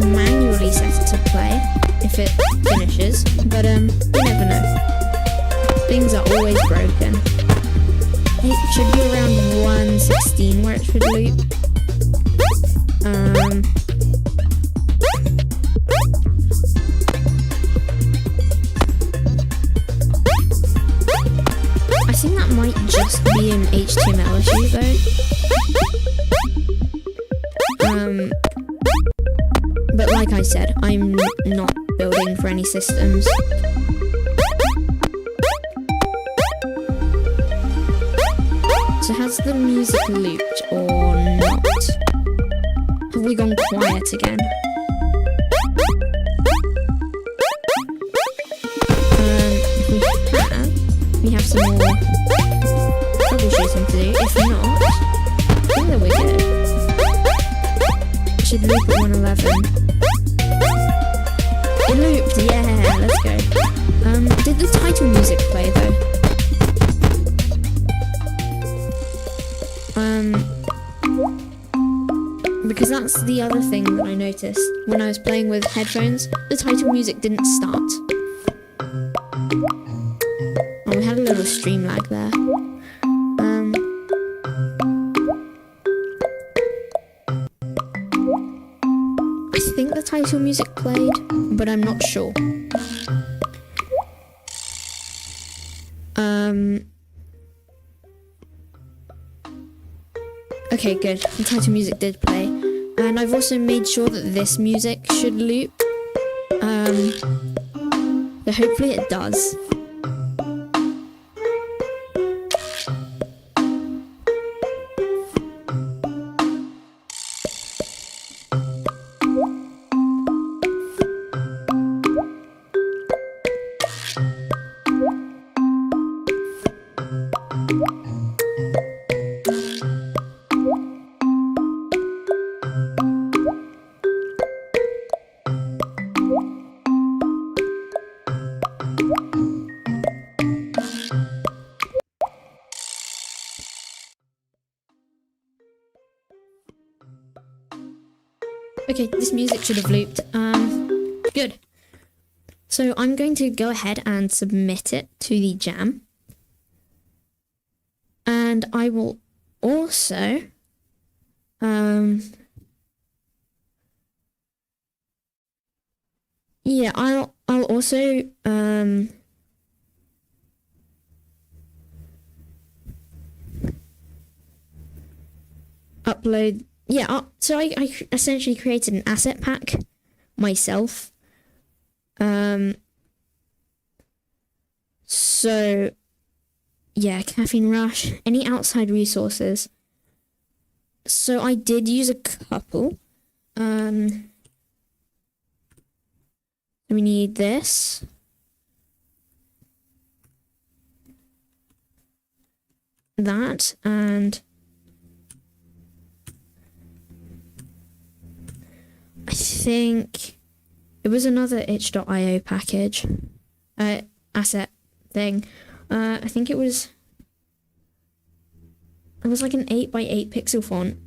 manually set it to play if it finishes, but you never know. Things are always broken. It should be around 1:16 where it should loop. I think that might just be an HTML issue though. But like I said, I'm not building for any systems. So has the music looped or not? Have we gone quiet again? If we have some more troubleshooting to do. If not, I think that we're good. It should loop at 111. It looped, yeah, let's go. Did the title music play though? Because that's the other thing that I noticed when I was playing with headphones. The title music didn't start. Oh, we had a little stream lag there. I think the title music played, but I'm not sure. Okay, good. The title music did play. And I've also made sure that this music should loop. So hopefully it does. Okay, this music should have looped. Good. So I'm going to go ahead and submit it to the jam. And I will also yeah, I'll also upload. Yeah, so I essentially created an asset pack myself. So yeah, Caffeine Rush, any outside resources. So I did use a couple. We need this. That, and I think it was another itch.io package, asset thing. I think it was like an 8x8 pixel font.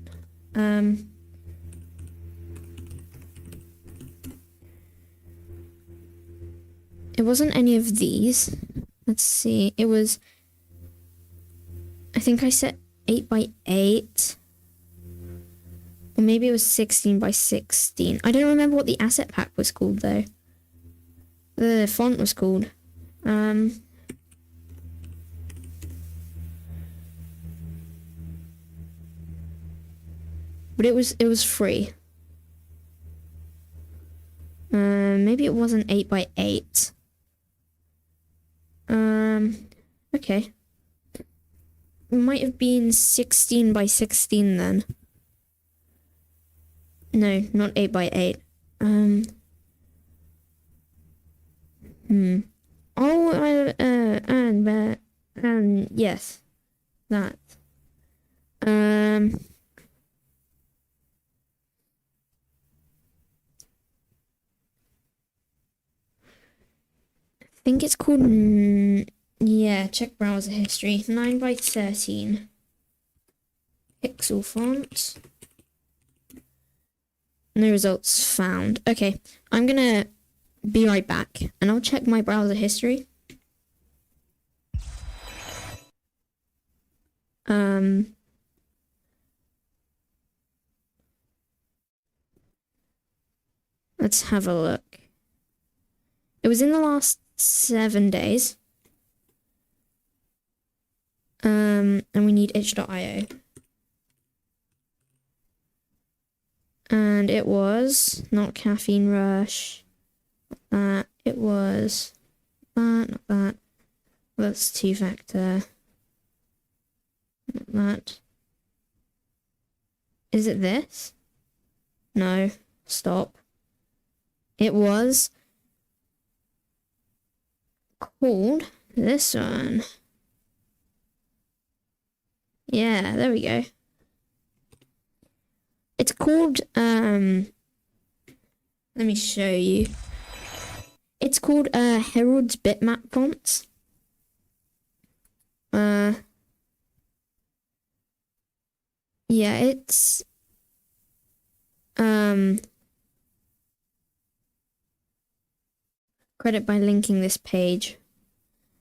It wasn't any of these. Let's see. It was, I think I set 8x8. Or maybe it was 16x16. I don't remember what the asset pack was called though. The font was called. But it was free. Maybe it wasn't 8x8. Okay. It might have been 16x16 then. No, not 8x8. Oh, and yes, that. think it's called, yeah, check browser history, 9 by 13. Pixel font. No results found. Okay, I'm gonna be right back and I'll check my browser history. Let's have a look. It was in the last 7 days. And we need itch.io. And it was not Caffeine Rush. That. It was that, not that. That's 2-factor. Not that. Is it this? No. Stop. It was called this one. Yeah, there we go. It's called, let me show you. It's called, Herald's Bitmap Fonts. Yeah, it's, credit by linking this page.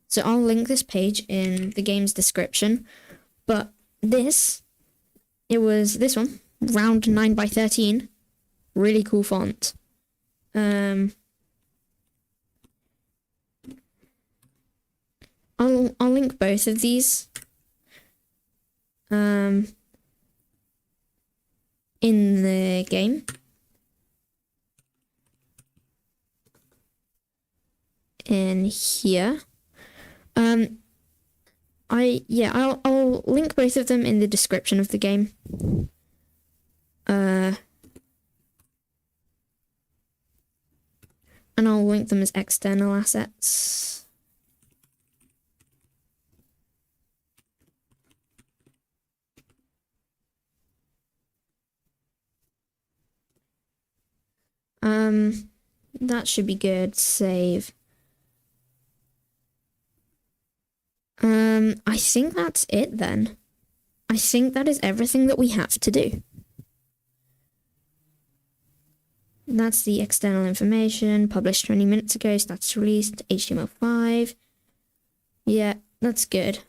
So I'll link this page in the game's description. But this, it was this one, round 9 by 13. Really cool font. I'll link both of these. In the game. In here. I'll link both of them in the description of the game. And I'll link them as external assets. That should be good. Save. I think that's it then. I think that is everything that we have to do. That's the external information, published 20 minutes ago, status released, HTML5. Yeah, that's good.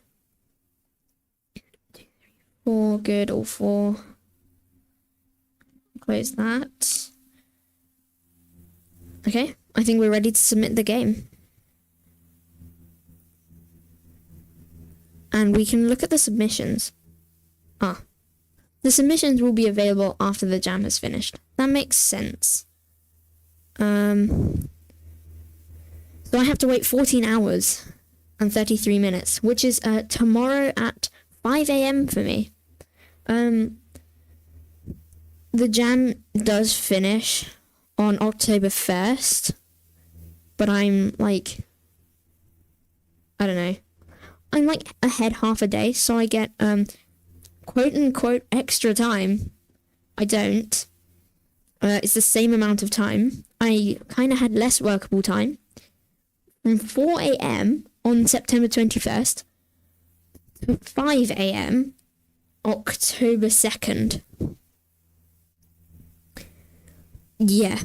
2, 3, 4, good, all 4. Close that. Okay, I think we're ready to submit the game. And we can look at the submissions. The submissions will be available after the jam has finished. That makes sense. So I have to wait 14 hours and 33 minutes, which is tomorrow at 5 a.m. for me. The jam does finish on October 1st, but I'm like, I don't know. I'm like ahead half a day, so I get quote unquote extra time. I don't. It's the same amount of time. I kind of had less workable time from 4 a.m. on September 21st to 5 a.m. October 2nd. Yeah.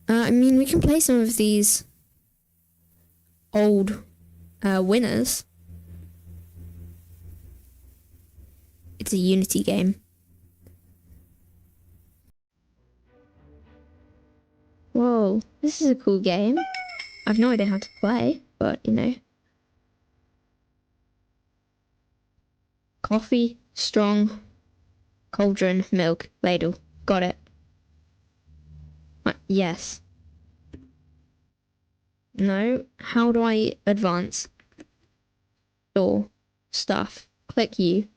I mean, we can play some of these old winners. It's a Unity game. Whoa, this is a cool game. I've no idea how to play, but you know. Coffee, strong, cauldron, milk, ladle. Got it. Yes. No. How do I advance? Door. Stuff. Click U.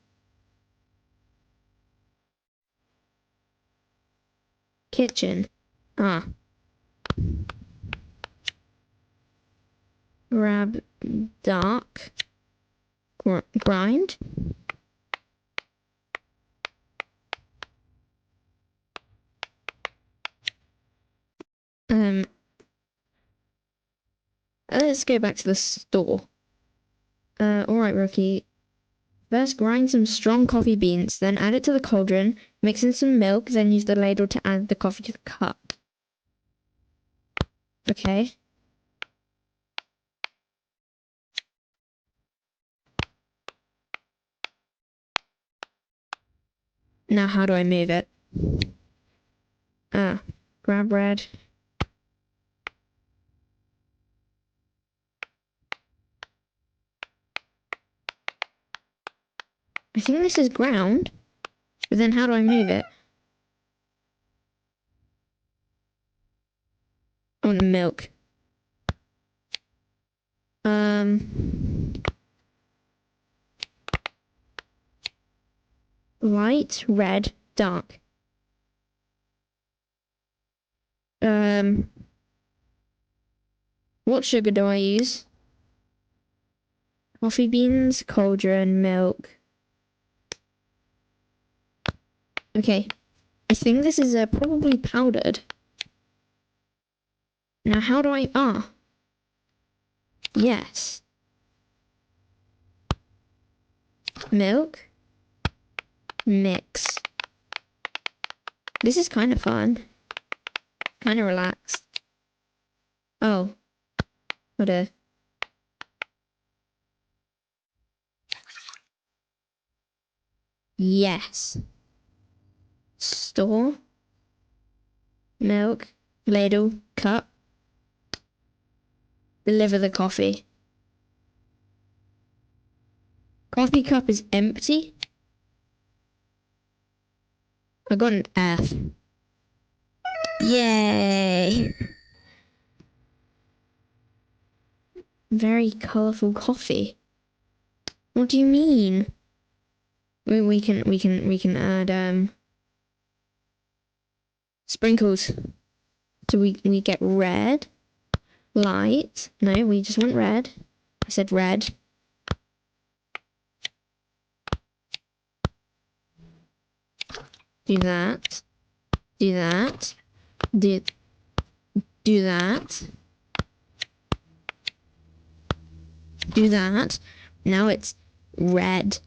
Kitchen. Grab dark. Grind. let's go back to the store. Alright, Rookie. First, grind some strong coffee beans, then add it to the cauldron, mix in some milk, then use the ladle to add the coffee to the cup. Okay. Now how do I move it? Grab red. I think this is ground, but then how do I move it? I want the milk. Light, red, dark. What sugar do I use? Coffee beans, cauldron, milk. Okay, I think this is probably powdered. Now how do I, yes. Milk. Mix. This is kind of fun. Kind of relaxed. Oh. What a... Yes. Store. Milk. Ladle. Cup. Deliver the coffee. Coffee cup is empty. I got an F. Yay! Very colourful coffee. What do you mean? We can add sprinkles. So we get red, light. No, we just want red. I said red. Do that. Do that. Do that. Do that. Now it's red.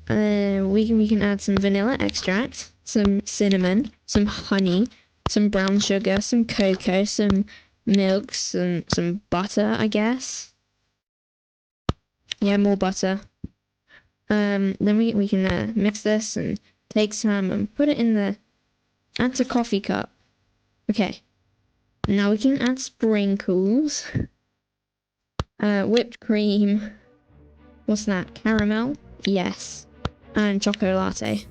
We can add some vanilla extract, some cinnamon, some honey, some brown sugar, some cocoa, some milk, some butter, I guess. Yeah, more butter. Then we can mix this and take some and put it in the... Add to coffee cup. Okay. Now we can add sprinkles. Whipped cream. What's that? Caramel? Yes. And chocolate latte.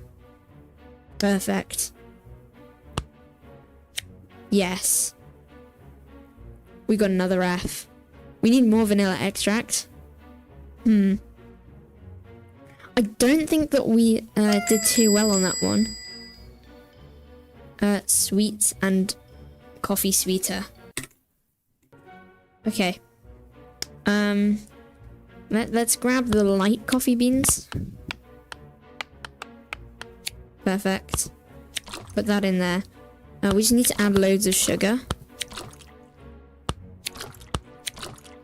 Perfect. Yes. We got another F. We need more vanilla extract. I don't think that we did too well on that one. Sweet and coffee sweeter. Okay. Let's grab the light coffee beans. Perfect. Put that in there. We just need to add loads of sugar.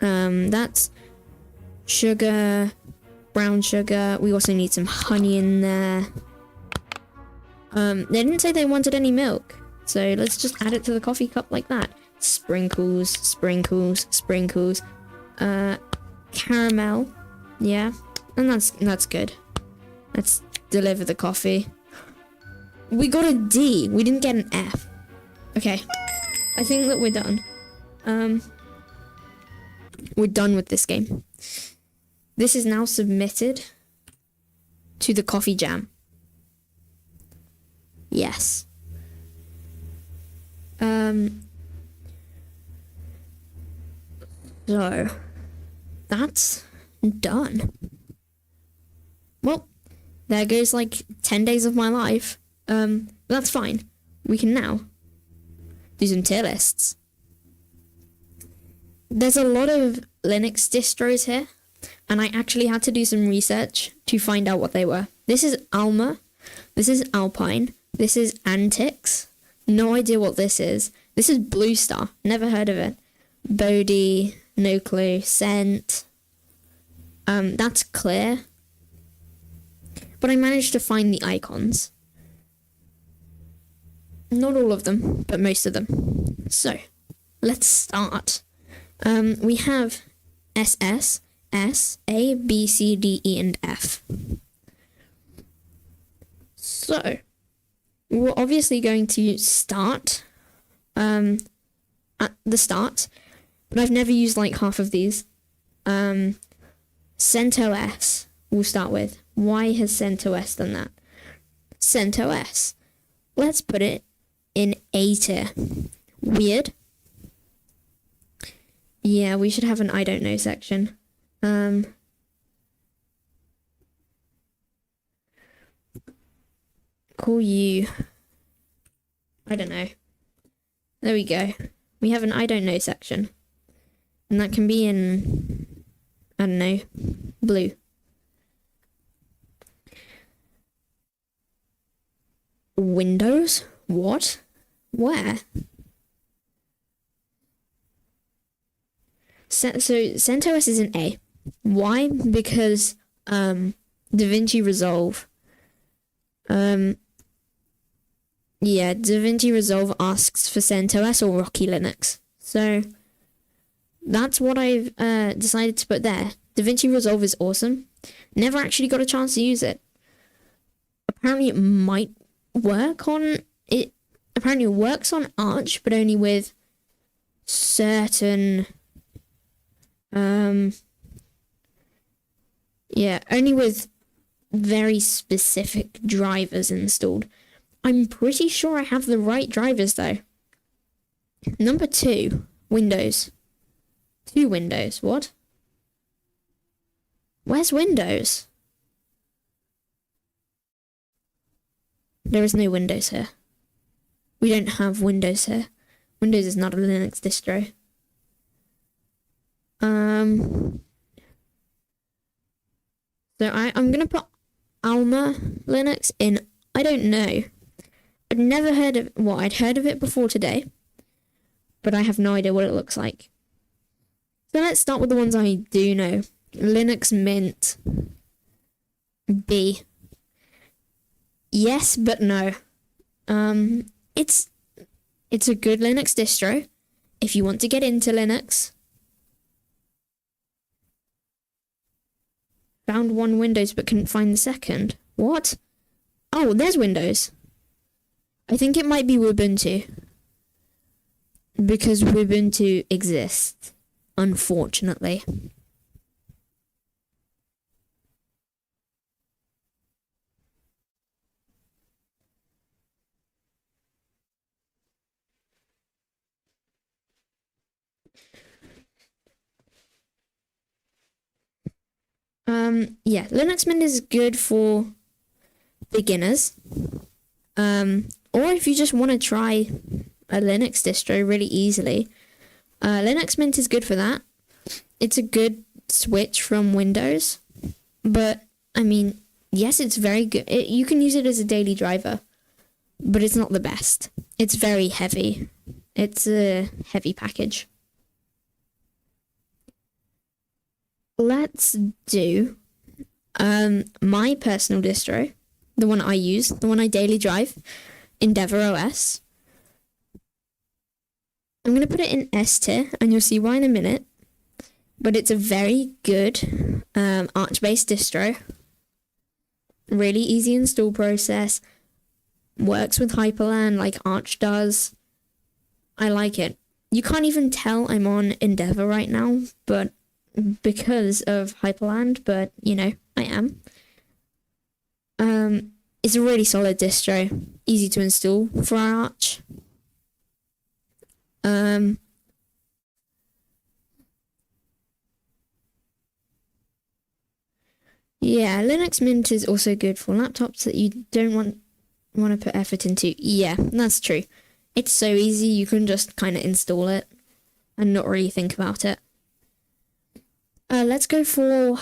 That's sugar, brown sugar. We also need some honey in there. They didn't say they wanted any milk, so let's just add it to the coffee cup like that. Sprinkles, sprinkles, sprinkles. Caramel. Yeah, and that's good. Let's deliver the coffee. We got a D. We didn't get an F. Okay, I think that we're done. We're done with this game. This is now submitted to the coffee jam. Yes. So that's done. Well, there goes like 10 days of my life. That's fine. We can now do some tier lists. There's a lot of Linux distros here, and I actually had to do some research to find out what they were. This is Alma. This is Alpine. This is Antix. No idea what this is. This is Blue Star. Never heard of it. Bodhi, no clue. Scent. That's clear. But I managed to find the icons. Not all of them, but most of them. So, let's start. We have SS, S, A, B, C, D, E, and F. So, we're obviously going to start at the start, but I've never used like half of these. CentOS we'll start with. Why has CentOS done that? CentOS. Let's put it in A tier. Weird. Yeah, we should have an I don't know section. Call you, I don't know. There we go. We have an I don't know section. And that can be in, I don't know, blue. Windows? What? Where? So CentOS is an A. Why? Because DaVinci Resolve. Yeah, DaVinci Resolve asks for CentOS or Rocky Linux. So that's what I've decided to put there. DaVinci Resolve is awesome. Never actually got a chance to use it. Apparently it might work on it. Apparently it works on Arch, but only with certain only with very specific drivers installed. I'm pretty sure I have the right drivers though. Number 2, Windows. 2 Windows, what? Where's Windows? There is no Windows here. We don't have Windows here. Windows is not a Linux distro. So I'm gonna put Alma Linux in, I don't know. I'd never heard of, well, I'd heard of it before today, but I have no idea what it looks like. So let's start with the ones I do know. Linux Mint. B. Yes, but no. It's a good Linux distro if you want to get into Linux. Found one Windows but couldn't find the second. What? Oh, there's Windows. I think it might be Ubuntu. Because Ubuntu exists, unfortunately. Yeah, Linux Mint is good for beginners. Or if you just want to try a Linux distro really easily, Linux Mint is good for that. It's a good switch from Windows, but I mean, yes, it's very good. You can use it as a daily driver, but it's not the best. It's very heavy. It's a heavy package. Let's do my personal distro, the one I use, the one I daily drive, Endeavour OS. I'm going to put it in S tier, and you'll see why in a minute. But it's a very good Arch-based distro. Really easy install process. Works with Hyperland like Arch does. I like it. You can't even tell I'm on Endeavour right now, but because of Hyperland, but you know, I am. It's a really solid distro, easy to install for Arch. Yeah, Linux Mint is also good for laptops that you don't want to put effort into. Yeah, that's true. It's so easy, you can just kind of install it and not really think about it. Let's go for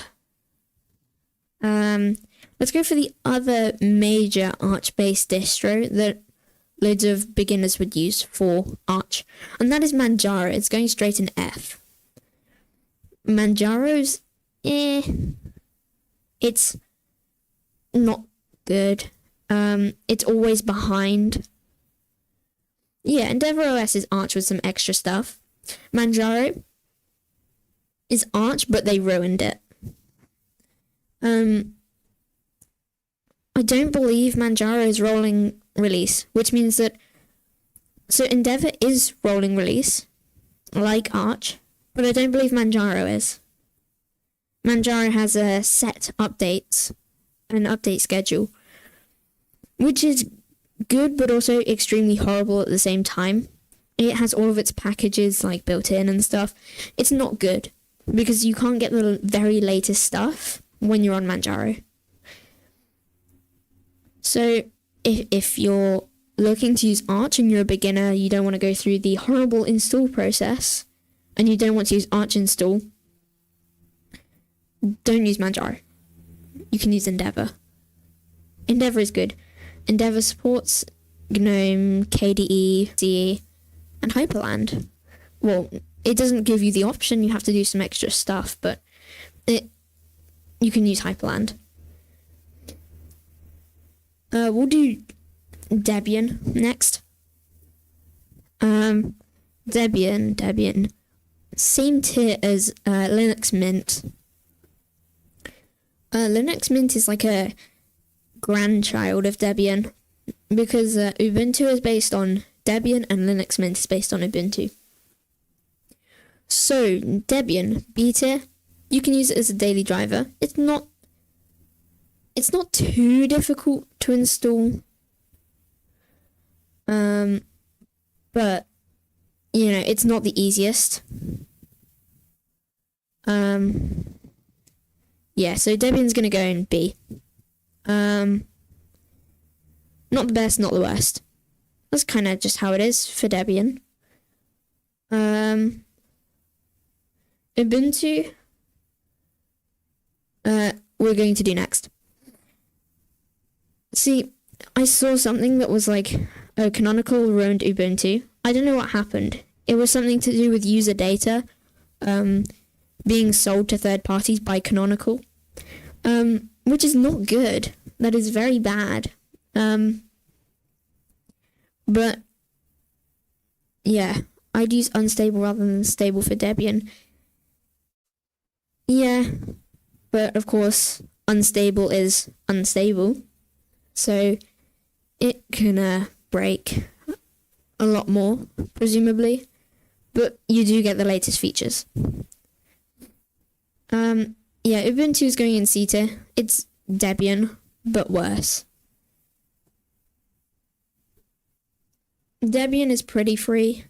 the other major Arch-based distro that loads of beginners would use for Arch, and that is Manjaro. It's going straight in F. Manjaro's, it's not good. It's always behind. Yeah, EndeavourOS is Arch with some extra stuff. Manjaro is Arch, but they ruined it. I don't believe Manjaro is rolling release, which means that... So Endeavour is rolling release, like Arch, but I don't believe Manjaro is. Manjaro has a set updates, an update schedule, which is good, but also extremely horrible at the same time. It has all of its packages like built in and stuff. It's not good because you can't get the very latest stuff when you're on Manjaro. So if you're looking to use Arch and you're a beginner, you don't want to go through the horrible install process, and you don't want to use Arch install, don't use Manjaro. You can use Endeavour. Endeavour is good. Endeavour supports GNOME, KDE, CE, and Hyperland. Well, it doesn't give you the option, you have to do some extra stuff, but you can use Hyperland. We'll do Debian next. Debian. Same tier as Linux Mint. Linux Mint is like a grandchild of Debian because Ubuntu is based on Debian and Linux Mint is based on Ubuntu. So Debian B tier, you can use it as a daily driver. It's not too difficult to install, but you know, it's not the easiest. Yeah, so Debian's gonna go in B. Not the best, not the worst. That's kind of just how it is for Debian. Ubuntu, we're going to do next. See, I saw something that was like, oh, Canonical ruined Ubuntu. I don't know what happened. It was something to do with user data being sold to third parties by Canonical, which is not good. That is very bad. But yeah, I'd use unstable rather than stable for Debian. Yeah, but of course, unstable is unstable. So it can break a lot more, presumably. But you do get the latest features. Yeah, Ubuntu is going in C tier. It's Debian, but worse. Debian is pretty free.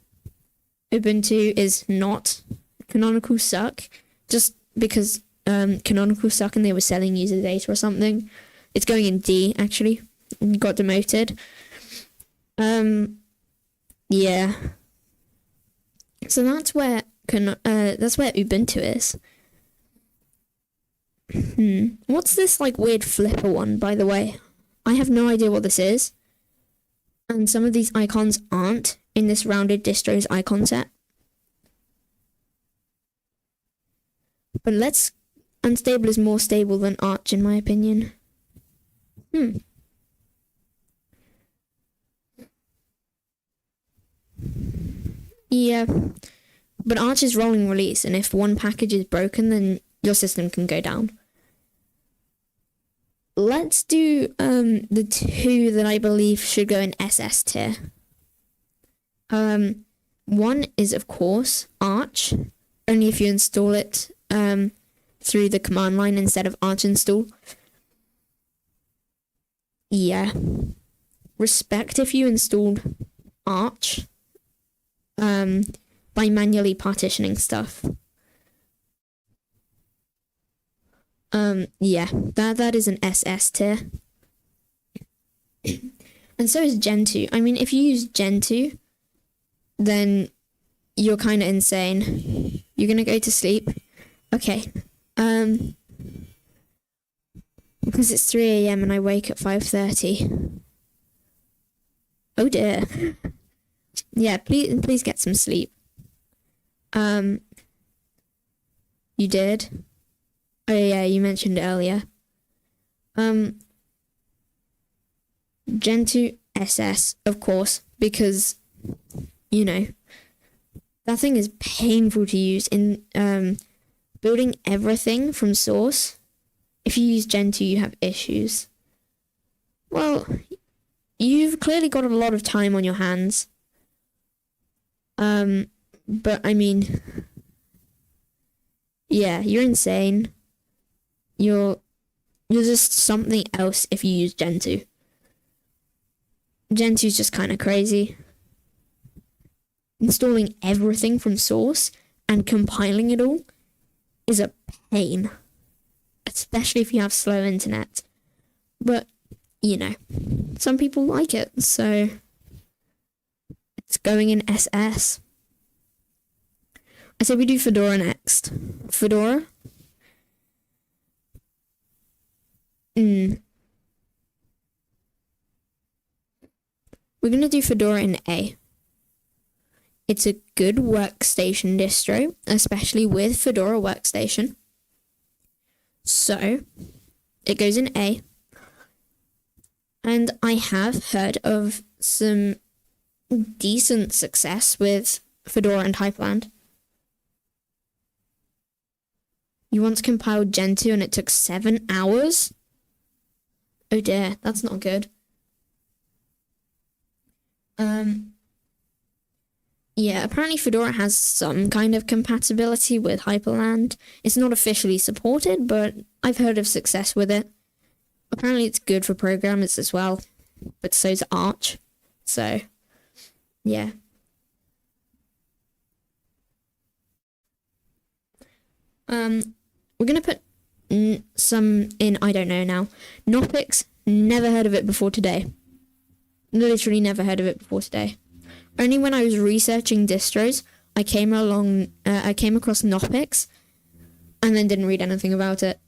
Ubuntu is not. Canonical suck. Just because Canonical suck and they were selling user data or something. It's going in D, actually. Got demoted. Yeah. So that's where Ubuntu is. What's this like weird flipper one, by the way? I have no idea what this is. And some of these icons aren't in this rounded distros icon set. But unstable is more stable than Arch in my opinion. Yeah. But Arch is rolling release, and if one package is broken, then your system can go down. Let's do the two that I believe should go in SS tier. One is, of course, Arch, only if you install it through the command line instead of Arch install. Yeah. Respect if you installed Arch by manually partitioning stuff. Yeah, that is an SS tier. And so is Gentoo. I mean, if you use Gentoo, then you're kind of insane. You're gonna go to sleep. Okay. Because it's 3 a.m. and I wake at 5:30. Oh dear. Yeah, please get some sleep. You did? Oh yeah, you mentioned earlier. Gentoo SS, of course, because, you know, that thing is painful to use in building everything from source. If you use Gentoo, you have issues. Well, you've clearly got a lot of time on your hands. But I mean, yeah, you're insane. You're just something else if you use Gentoo. Gentoo's just kind of crazy. Installing everything from source and compiling it all is a pain, especially if you have slow internet. But, you know, some people like it, so it's going in SS. I say we do Fedora next. Fedora? We're going to do Fedora in A. It's a good workstation distro, especially with Fedora Workstation. So, it goes in A. And I have heard of some decent success with Fedora and Hyperland. You once compiled Gentoo and it took 7 hours? Oh dear, that's not good. Yeah, apparently Fedora has some kind of compatibility with Hyperland. It's not officially supported, but I've heard of success with it. Apparently it's good for programmers as well, but so's Arch. So, yeah. We're gonna put some in, I don't know now. Knoppix, never heard of it before today. Literally never heard of it before today. Only when I was researching distros, I came across Knoppix, and then didn't read anything about it.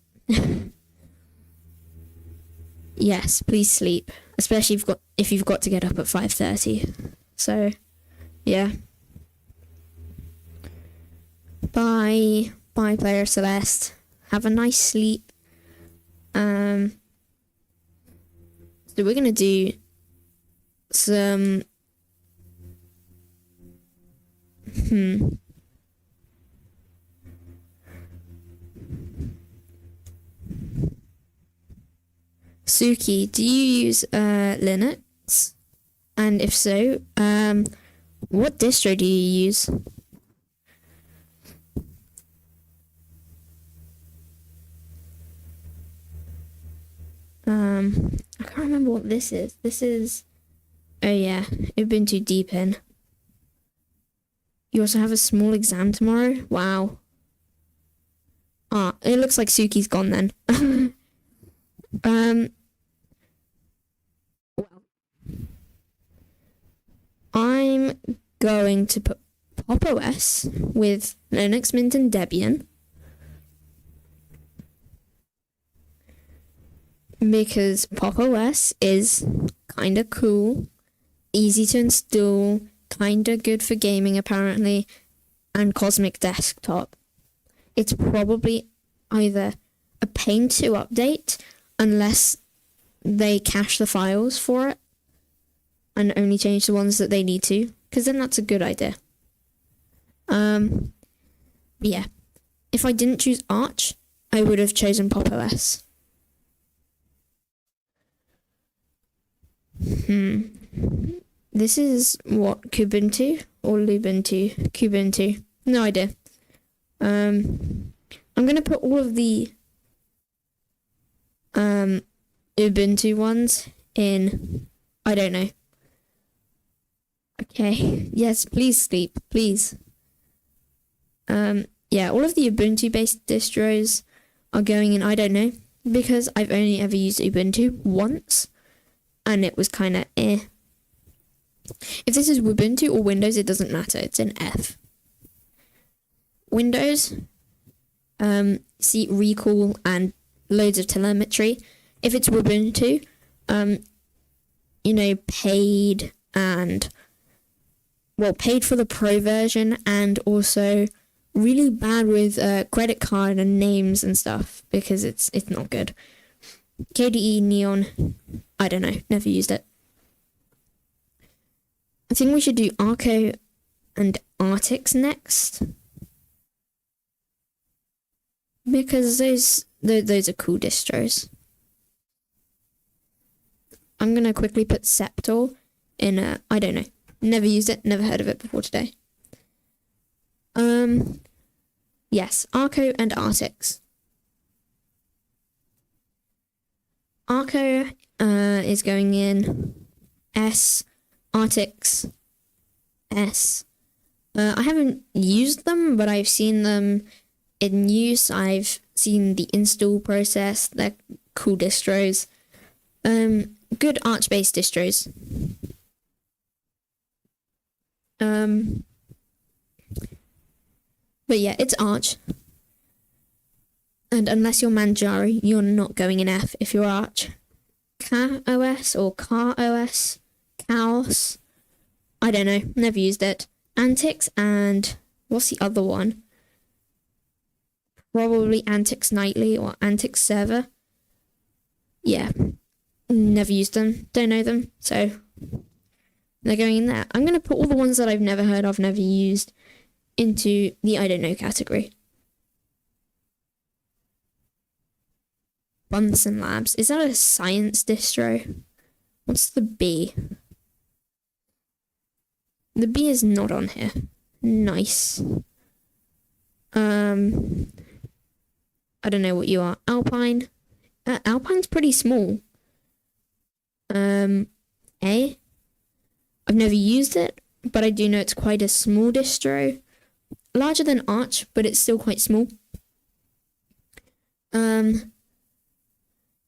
Yes, please sleep, especially if you've got to get up at 5:30. So, yeah. Bye, Player Celeste. Have a nice sleep. So we're gonna do some. Suki, do you use Linux? And if so, what distro do you use? I can't remember what this is. This is, oh yeah, Ubuntu Deepin. You also have a small exam tomorrow? Wow. Ah, it looks like Suki's gone then. Well, I'm going to put Pop! OS with Linux Mint and Debian. Because Pop! OS is kinda cool, easy to install, kinda good for gaming apparently, and Cosmic Desktop. It's probably either a pain to update unless they cache the files for it and only change the ones that they need to, because then that's a good idea. Yeah. If I didn't choose Arch, I would have chosen Pop! OS. This is what, Kubuntu or Lubuntu? Kubuntu. No idea. I'm gonna put all of the Ubuntu ones in, I don't know. Okay. Yes, please sleep, please. Yeah, all of the Ubuntu based distros are going in, I don't know, because I've only ever used Ubuntu once and it was kind of eh. If this is Ubuntu or Windows, it doesn't matter. It's an F. Windows, see recall and loads of telemetry. If it's Ubuntu, you know, paid and, well, paid for the pro version, and also really bad with credit card and names and stuff because it's not good. KDE Neon, I don't know, never used it. I think we should do Arco and Artix next, because those are cool distros. I'm gonna quickly put Septor in I don't know, never used it, never heard of it before today. Yes, Arco and Artix. Arco is going in S, Artix S. I haven't used them, but I've seen them in use. I've seen the install process. They're cool distros. Good Arch-based distros. But yeah, it's Arch. And unless you're Manjaro, you're not going in F if you're Arch. CAOS or CarOS, Chaos. I don't know, never used it. Antix and what's the other one? Probably Antix Nightly or Antix Server. Yeah, never used them, don't know them, so they're going in there. I'm going to put all the ones that I've never heard of, never used, into the I don't know category. Bunsen Labs. Is that a science distro? What's the B? The B is not on here. Nice. I don't know what you are. Alpine. Alpine's pretty small. A. I've never used it, but I do know it's quite a small distro. Larger than Arch, but it's still quite small.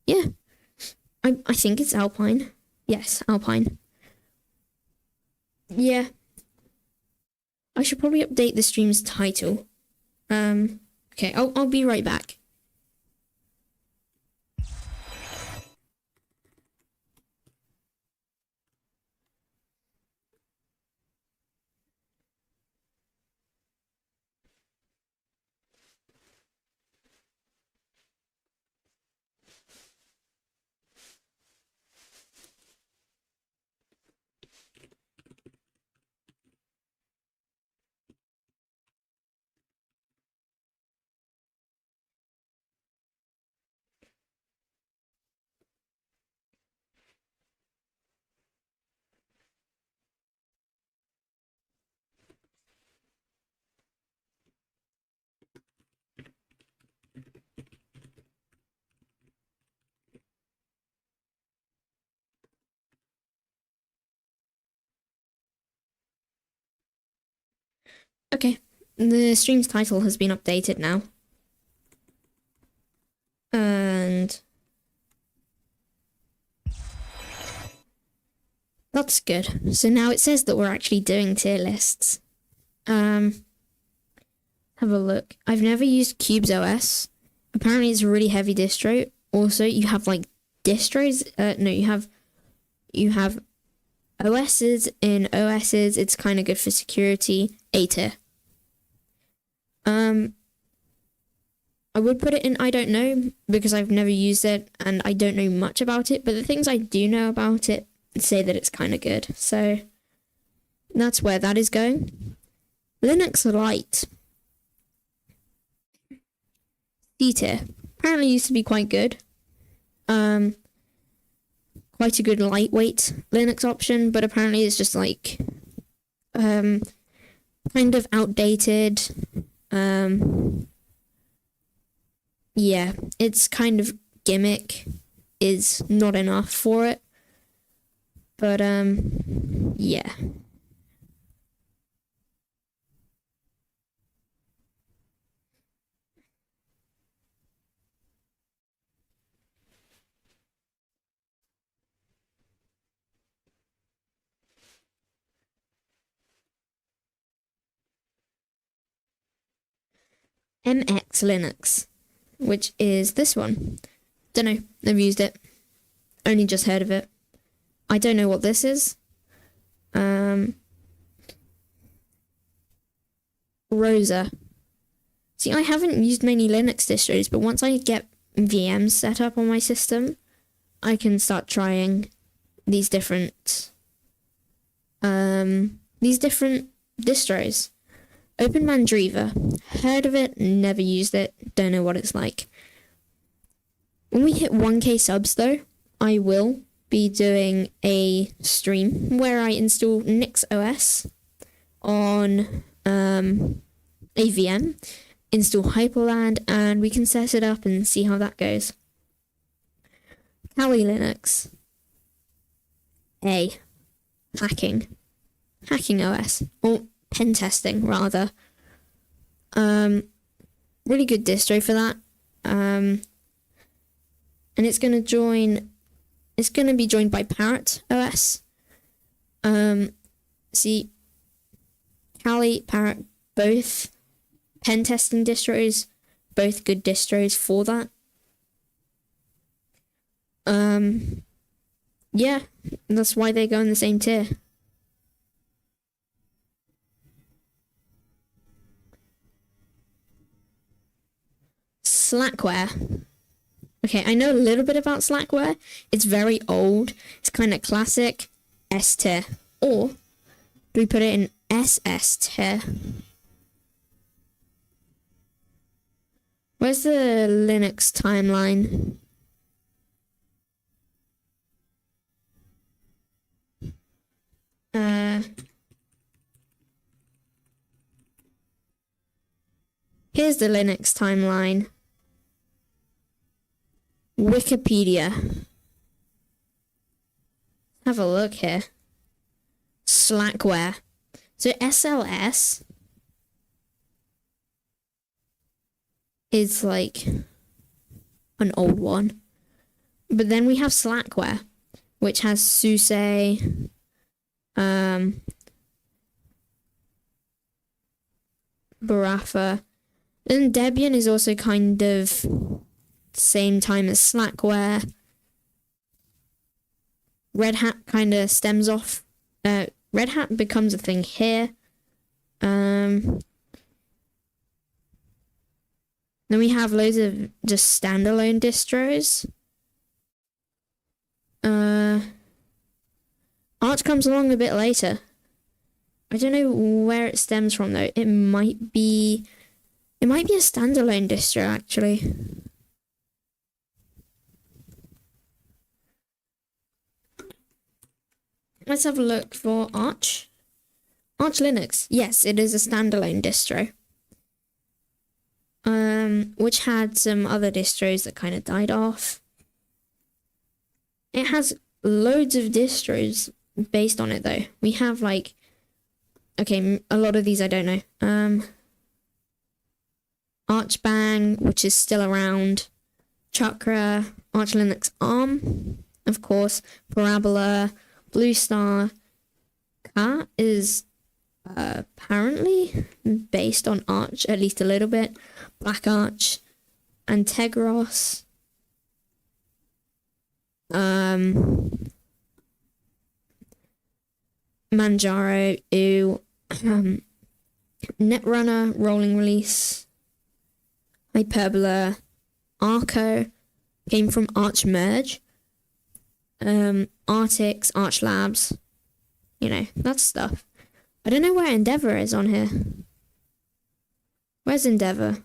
Yeah. I think it's Alpine. Yes, Alpine. Yeah. I should probably update the stream's title. Okay, I'll be right back. Okay, the stream's title has been updated now. And that's good. So now it says that we're actually doing tier lists. Have a look. I've never used Cubes OS. Apparently it's a really heavy distro. Also, you have like distros. No, you have OSs in OSs. It's kind of good for security. A tier. I would put it in I don't know because I've never used it and I don't know much about it, but the things I do know about it say that it's kind of good. So that's where that is going. Linux Lite. D tier. Apparently used to be quite good. Quite a good lightweight Linux option, but apparently it's just like kind of outdated. Yeah, it's kind of gimmick is not enough for it. But yeah. MX Linux, which is this one. Don't know, never used it. Only just heard of it. I don't know what this is. Rosa. See, I haven't used many Linux distros, but once I get VMs set up on my system, I can start trying these different distros. Open Mandriva. Heard of it, never used it, don't know what it's like. When we hit 1k subs though, I will be doing a stream where I install NixOS on a VM, install Hyperland, and we can set it up and see how that goes. Kali Linux. Hacking OS, or pen testing rather. Really good distro for that. And it's gonna be joined by Parrot OS. See, Kali, Parrot, both pen testing distros, both good distros for that. Yeah, that's why they go in the same tier. Slackware. Okay, I know a little bit about Slackware. It's very old. It's kind of classic S tier. Or do we put it in SS tier? Where's the Linux timeline? Here's the Linux timeline. Wikipedia. Have a look here. Slackware. So SLS is like an old one. But then we have Slackware, which has SUSE, Barafa. And Debian is also kind of same time as Slackware. Red Hat kind of stems off. Red Hat becomes a thing here. Then we have loads of just standalone distros. Arch comes along a bit later. I don't know where it stems from though. It might be a standalone distro actually. Let's have a look for Arch. Arch Linux. Yes, it is a standalone distro. Which had some other distros that kind of died off. It has loads of distros based on it though. We have like, okay, a lot of these I don't know. Archbang, which is still around. Chakra, Arch Linux ARM, of course, Parabola, Blue Star. Cat is apparently based on Arch, at least a little bit. Black Arch, Antegros, Manjaro, Netrunner, Rolling Release, Hyperbola, Arco, came from Arch Merge, Artix, Arch Labs, you know, that stuff. I don't know where Endeavour is on here. Where's Endeavour?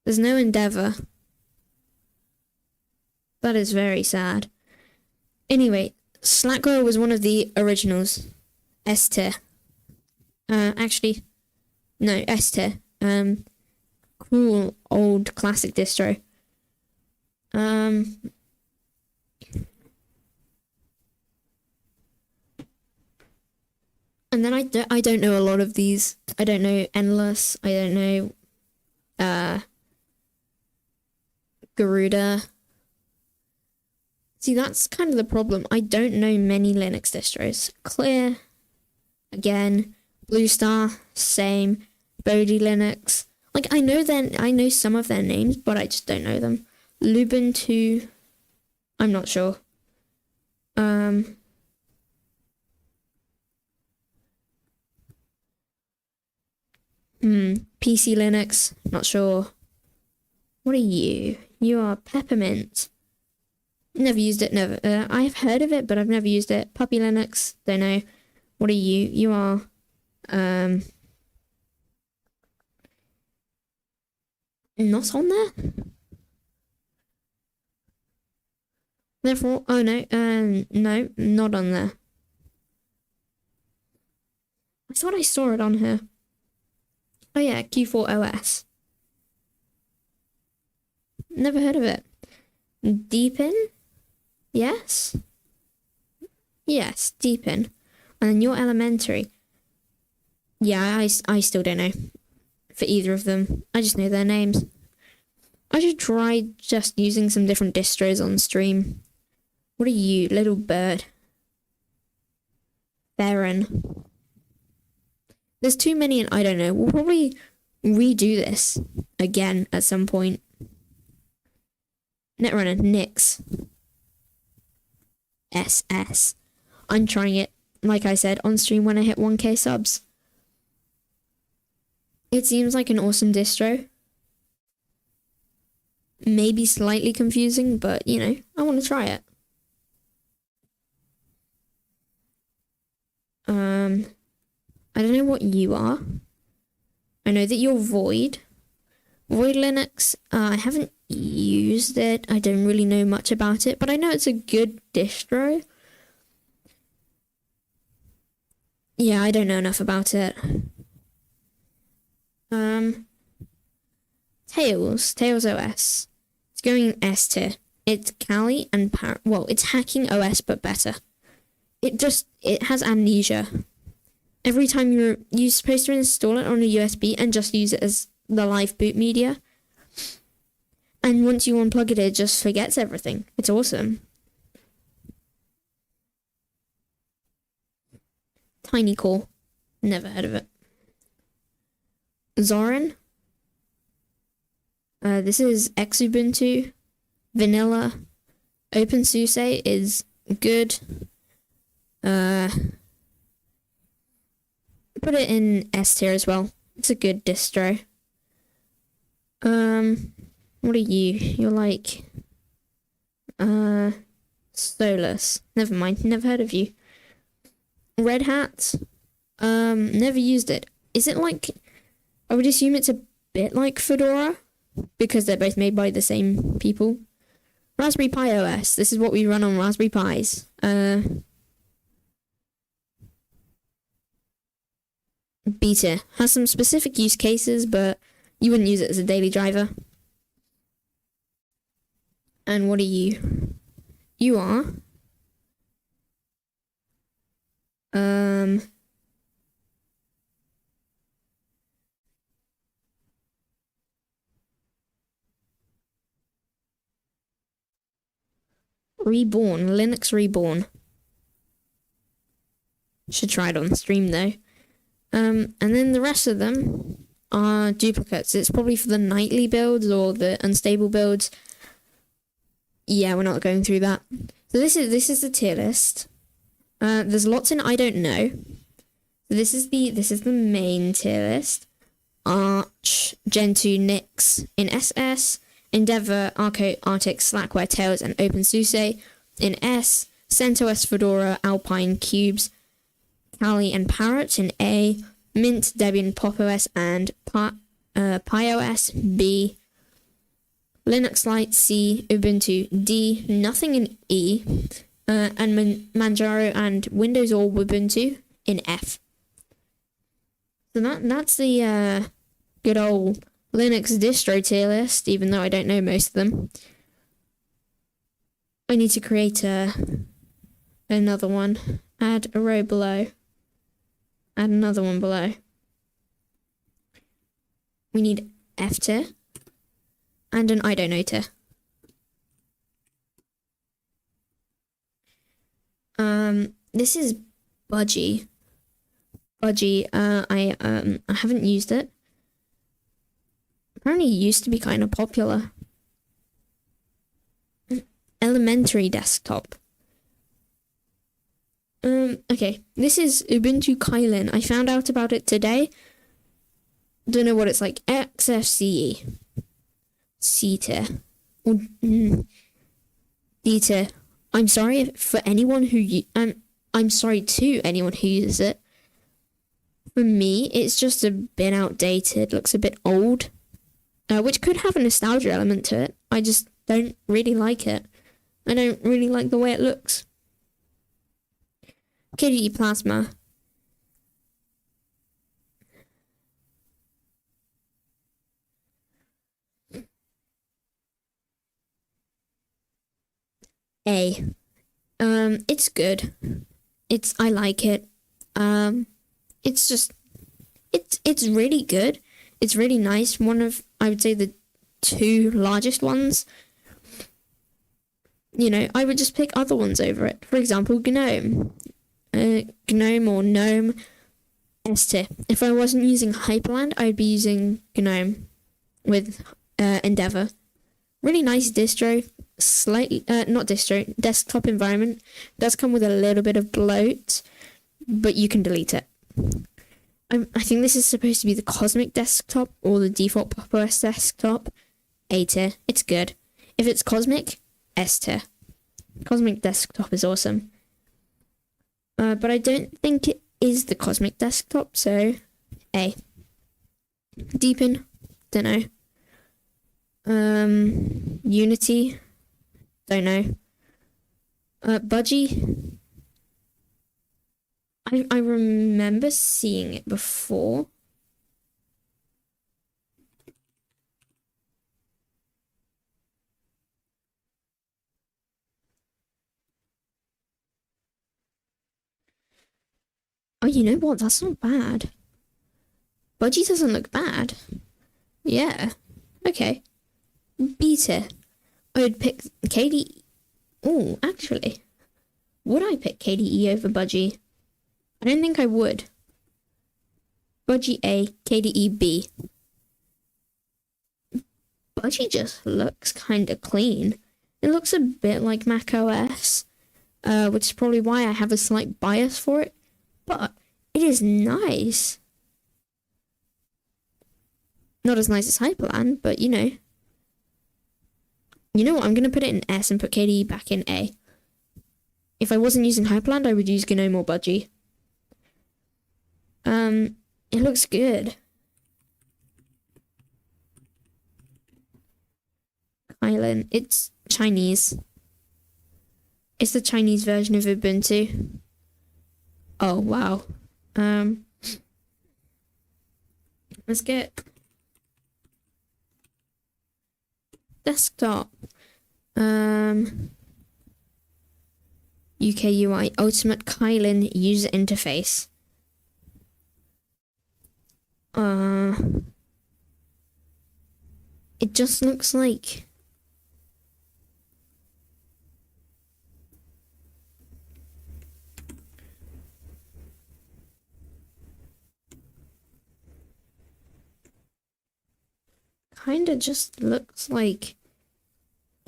There's no Endeavour. That is very sad. Anyway, Slackware was one of the originals. S tier. Actually, no, S tier. Cool old classic distro. And then I don't know a lot of these. I don't know Endless. I don't know Garuda. See, that's kind of the problem. I don't know many Linux distros. Clear, again. Blue Star, same. Bodhi Linux. Like I know some of their names, but I just don't know them. Lubuntu, I'm not sure. PC Linux, not sure. What are you? You are Peppermint. Never used it, never. I've heard of it, but I've never used it. Puppy Linux, don't know. What are you? You are, not on there? Therefore, oh no, no, not on there. I thought I saw it on here. Oh yeah, Q4 OS. Never heard of it. Deepin? Yes? Yes, Deepin. And then your elementary. Yeah, I still don't know for either of them. I just know their names. I should try just using some different distros on stream. What are you, little bird? Theron. There's too many and I don't know. We'll probably redo this again at some point. Netrunner, Nix. SS. I'm trying it, like I said, on stream when I hit 1k subs. It seems like an awesome distro. Maybe slightly confusing, but you know, I want to try it. I don't know what you are. I know that you're Void. Void Linux, I haven't used it. I don't really know much about it, but I know it's a good distro. Yeah, I don't know enough about it. Tails OS. It's going S tier. It's Kali and well, it's hacking OS but better. It has amnesia. Every time you're supposed to install it on a USB and just use it as the live boot media. And once you unplug it, it just forgets everything. It's awesome. Tiny Core. Never heard of it. Zorin. This is Xubuntu. Vanilla. OpenSUSE is good. Put it in S tier as well. It's a good distro. What are you? You're like, Solus. Never mind. Never heard of you. Red Hat. Never used it. Is it like? I would assume it's a bit like Fedora, because they're both made by the same people. Raspberry Pi OS. This is what we run on Raspberry Pis. Beta has some specific use cases, but you wouldn't use it as a daily driver. And what are you? You are Reborn, Linux Reborn. Should try it on stream though. And then the rest of them are duplicates. It's probably for the nightly builds or the unstable builds. Yeah, we're not going through that. So this is the tier list. There's lots in I don't know. This is the main tier list. Arch, Gentoo, Nix in SS, Endeavour, Arco, Arctic, Slackware, Tails, and OpenSUSE in S, CentOS, Fedora, Alpine, Cubes, Kali, and Parrot in A, Mint, Debian, Pop! OS, and PiOS B, Linux Lite C, Ubuntu D, nothing in E, and Manjaro and Windows or Ubuntu in F. So that's the good old Linux distro tier list, even though I don't know most of them. I need to create another one. Add a row below. Add another one below. We need F tier and an I don't know tier. This is Budgie. Budgie, I haven't used it. apparently used to be kind of popular. Elementary desktop. Okay, this is Ubuntu Kylin. I found out about it today. Don't know what it's like. XFCE. C tier. Or D tier. I'm sorry for anyone who I'm sorry to anyone who uses it. For me, it's just a bit outdated, looks a bit old, which could have a nostalgia element to it. I just don't really like it. I don't really like the way it looks. KDE Plasma. A. It's good. I like it. It's just, it's really good. It's really nice. One of, I would say, the two largest ones. You know, I would just pick other ones over it. For example, GNOME. GNOME or GNOME S tier. If I wasn't using Hyperland, I'd be using GNOME with Endeavour. Really nice distro. Slightly, not distro, desktop environment. Does come with a little bit of bloat, but you can delete it. I think this is supposed to be the Cosmic desktop or the default Pop! OS desktop. A tier. It's good. If it's Cosmic, S tier. Cosmic desktop is awesome. But I don't think it is the Cosmic desktop, so A. Deepin, don't know. Unity, don't know. Budgie, I remember seeing it before. Oh, you know what? That's not bad. Budgie doesn't look bad. Yeah. Okay. Beta. I would pick KDE. Oh, actually. Would I pick KDE over Budgie? I don't think I would. Budgie A, KDE B. Budgie just looks kind of clean. It looks a bit like Mac OS, which is probably why I have a slight bias for it. But it is nice. Not as nice as Hyperland, but you know. You know what? I'm going to put it in S and put KDE back in A. If I wasn't using Hyperland, I would use GNOME or Budgie. It looks good. Island. It's Chinese. It's the Chinese version of Ubuntu. Oh, wow. Let's get desktop. UK UI Ultimate Kylin user interface. It just looks like kinda just looks like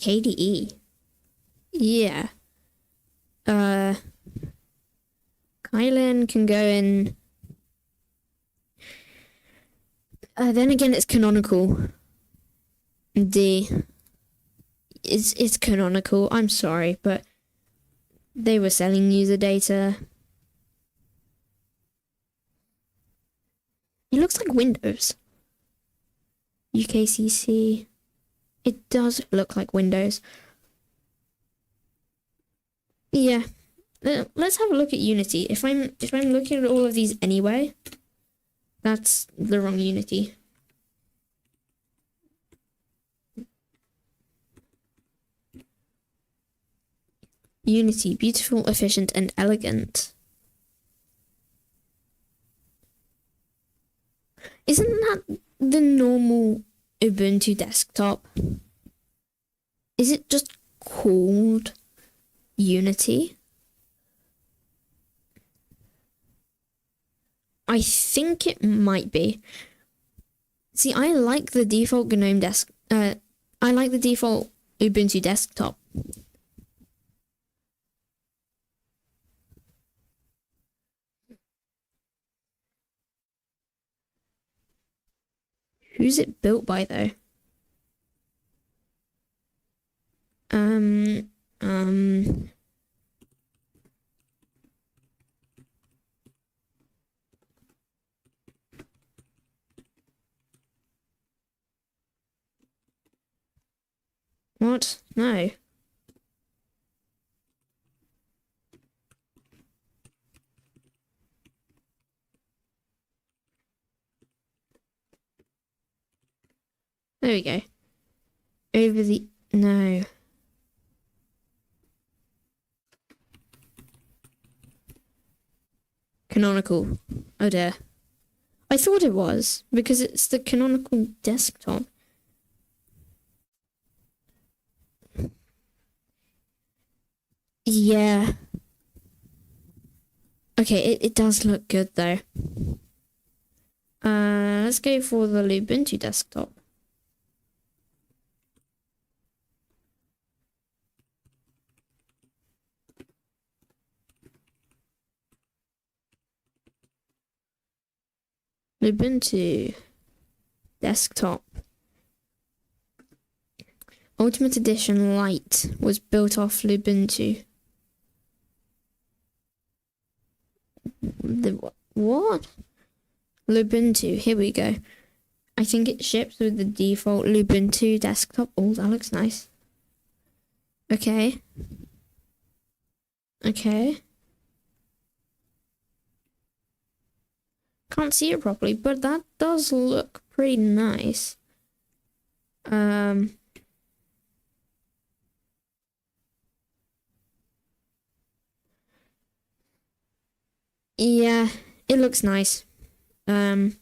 KDE. Yeah. Kylin can go in. Then again, it's canonical. D. It's canonical. I'm sorry, but they were selling user data. It looks like Windows. UKCC. It does look like Windows. Yeah. Let's have a look at Unity. If I'm looking at all of these anyway, that's the wrong Unity. Unity, beautiful, efficient, and elegant. Isn't that the normal Ubuntu desktop? Is it just called Unity? I think it might be. See, I like the default GNOME desk. I like the default Ubuntu desktop. Who's it built by though? Um. What? No. There we go. Over the... No. Canonical. Oh dear. I thought it was, because it's the canonical desktop. Yeah. Okay, it does look good though. Let's go for the Ubuntu desktop. Ubuntu desktop. Ultimate Edition Lite was built off Ubuntu. What? Ubuntu, here we go. I think it ships with the default Ubuntu desktop. Oh, that looks nice. Okay. Okay. Can't see it properly, but that does look pretty nice. Yeah, it looks nice. D.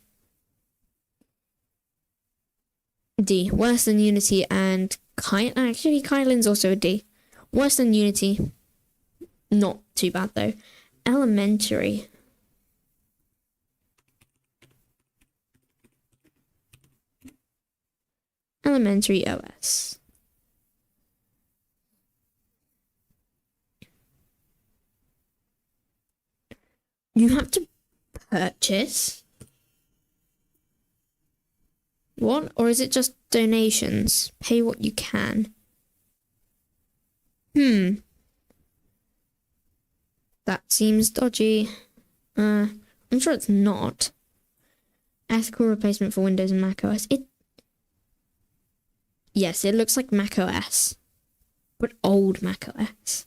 Worse than Unity and actually Kylin's also a D. Worse than Unity. Not too bad though. Elementary. Elementary OS. You have to purchase? What? Or is it just donations? Pay what you can. That seems dodgy. I'm sure it's not. Ethical replacement for Windows and Mac OS. Yes, it looks like Mac OS. But old Mac OS.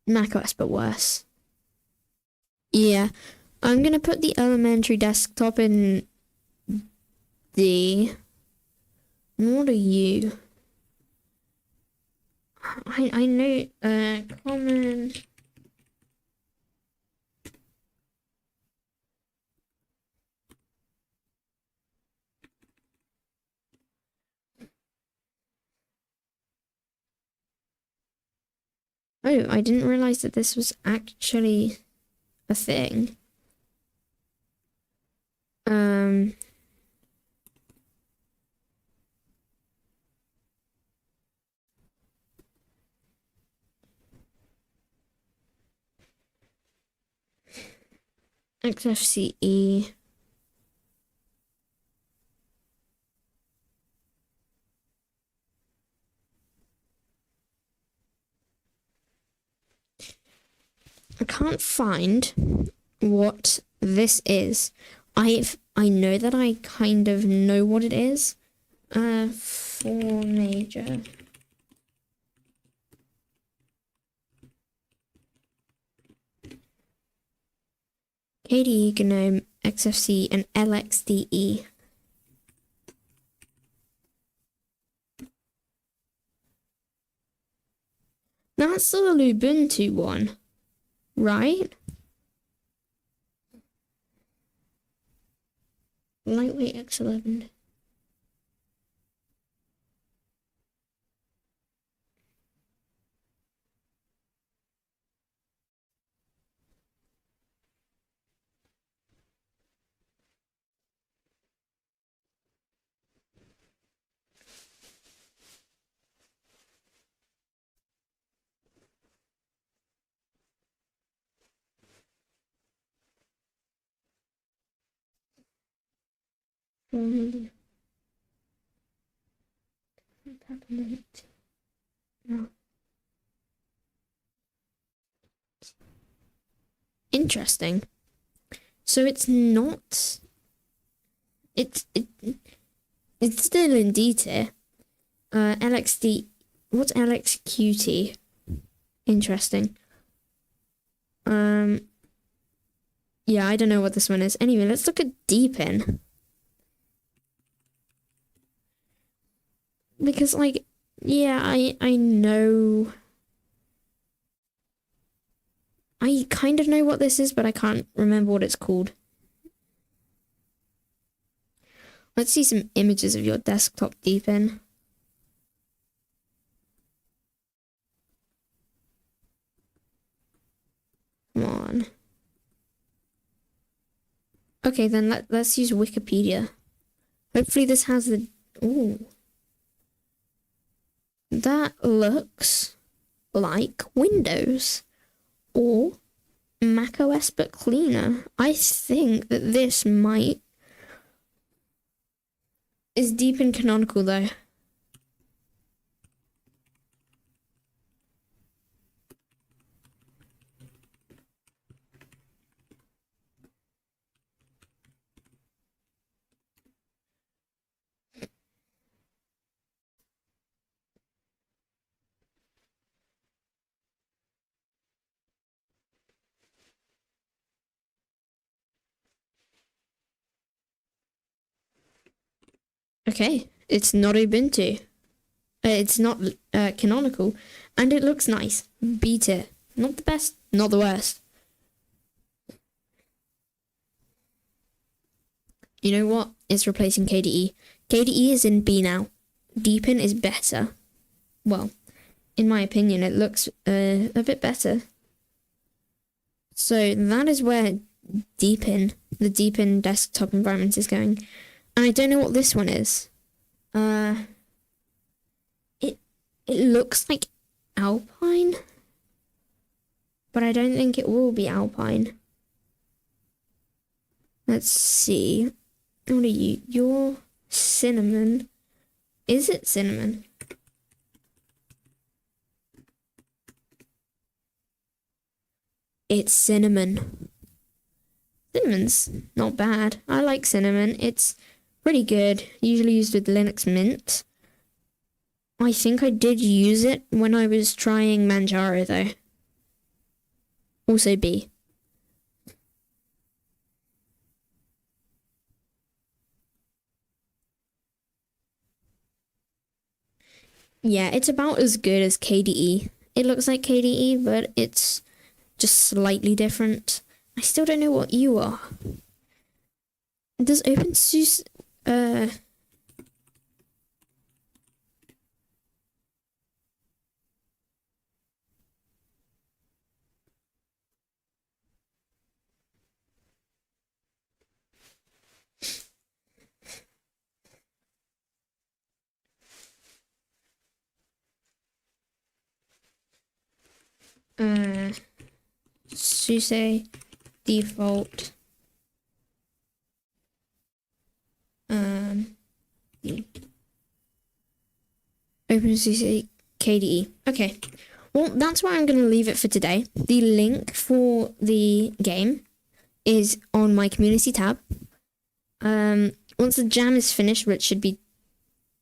Mac OS, but worse. Yeah. I'm gonna put the elementary desktop in D. What are you? I know common. Oh, I didn't realize that this was actually a thing. XFCE. I can't find what this is. I know that I kind of know what it is. 4 major. KDE, GNOME, XFCE, and LXDE. That's the Ubuntu one, right? Lightweight X11. No. Interesting. So it's not. It's still in D tier. LXD. What's LXQT? Interesting. Yeah, I don't know what this one is. Anyway, let's look at Deepin. Because, like, yeah, I know. I kind of know what this is, but I can't remember what it's called. Let's see some images of your desktop, Deepin. Come on. Okay, then let's use Wikipedia. Hopefully this has the... Ooh. That looks like Windows or macOS but cleaner. I think that this might... Is Deepin canonical though? Okay, it's not Ubuntu. It's not canonical, and it looks nice. B tier. Not the best, not the worst. You know what? It's replacing KDE. KDE is in B now. Deepin is better. Well, in my opinion, it looks a bit better. So that is where Deepin, the Deepin desktop environment is going. And I don't know what this one is. It looks like Alpine, but I don't think it will be Alpine. Let's see. What are you? You're Cinnamon. Is it Cinnamon? It's Cinnamon. Cinnamon's not bad. I like Cinnamon. It's pretty good. Usually used with Linux Mint. I think I did use it when I was trying Manjaro though. Also B. Yeah, it's about as good as KDE. It looks like KDE, but it's just slightly different. I still don't know what you are. Does OpenSUSE SUSE default OpenSUSE KDE. Okay. Well, that's where I'm going to leave it for today. The link for the game is on my community tab. Once the jam is finished, which should be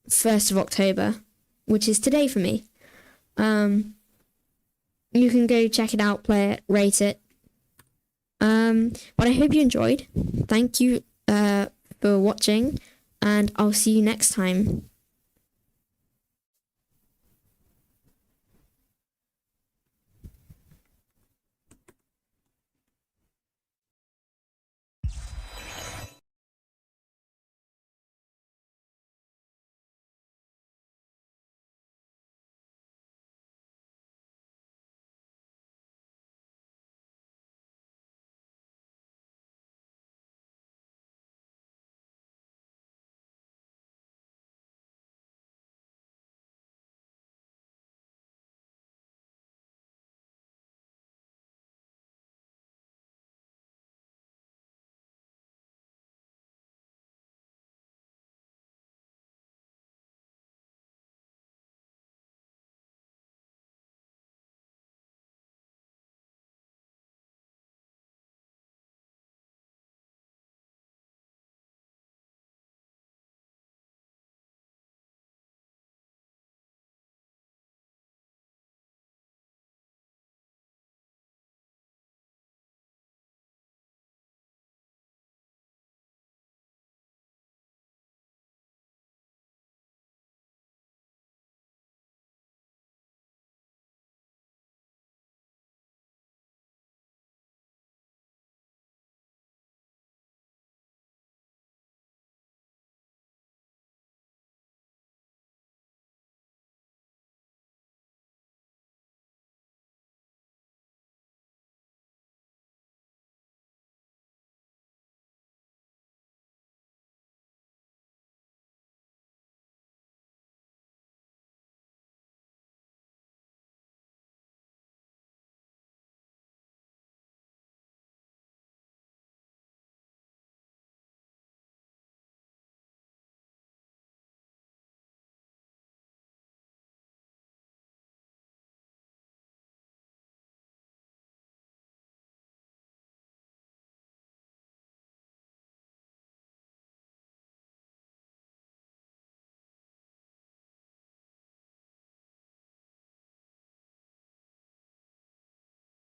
1st of October, which is today for me, you can go check it out, play it, rate it. But I hope you enjoyed. Thank you for watching, and I'll see you next time.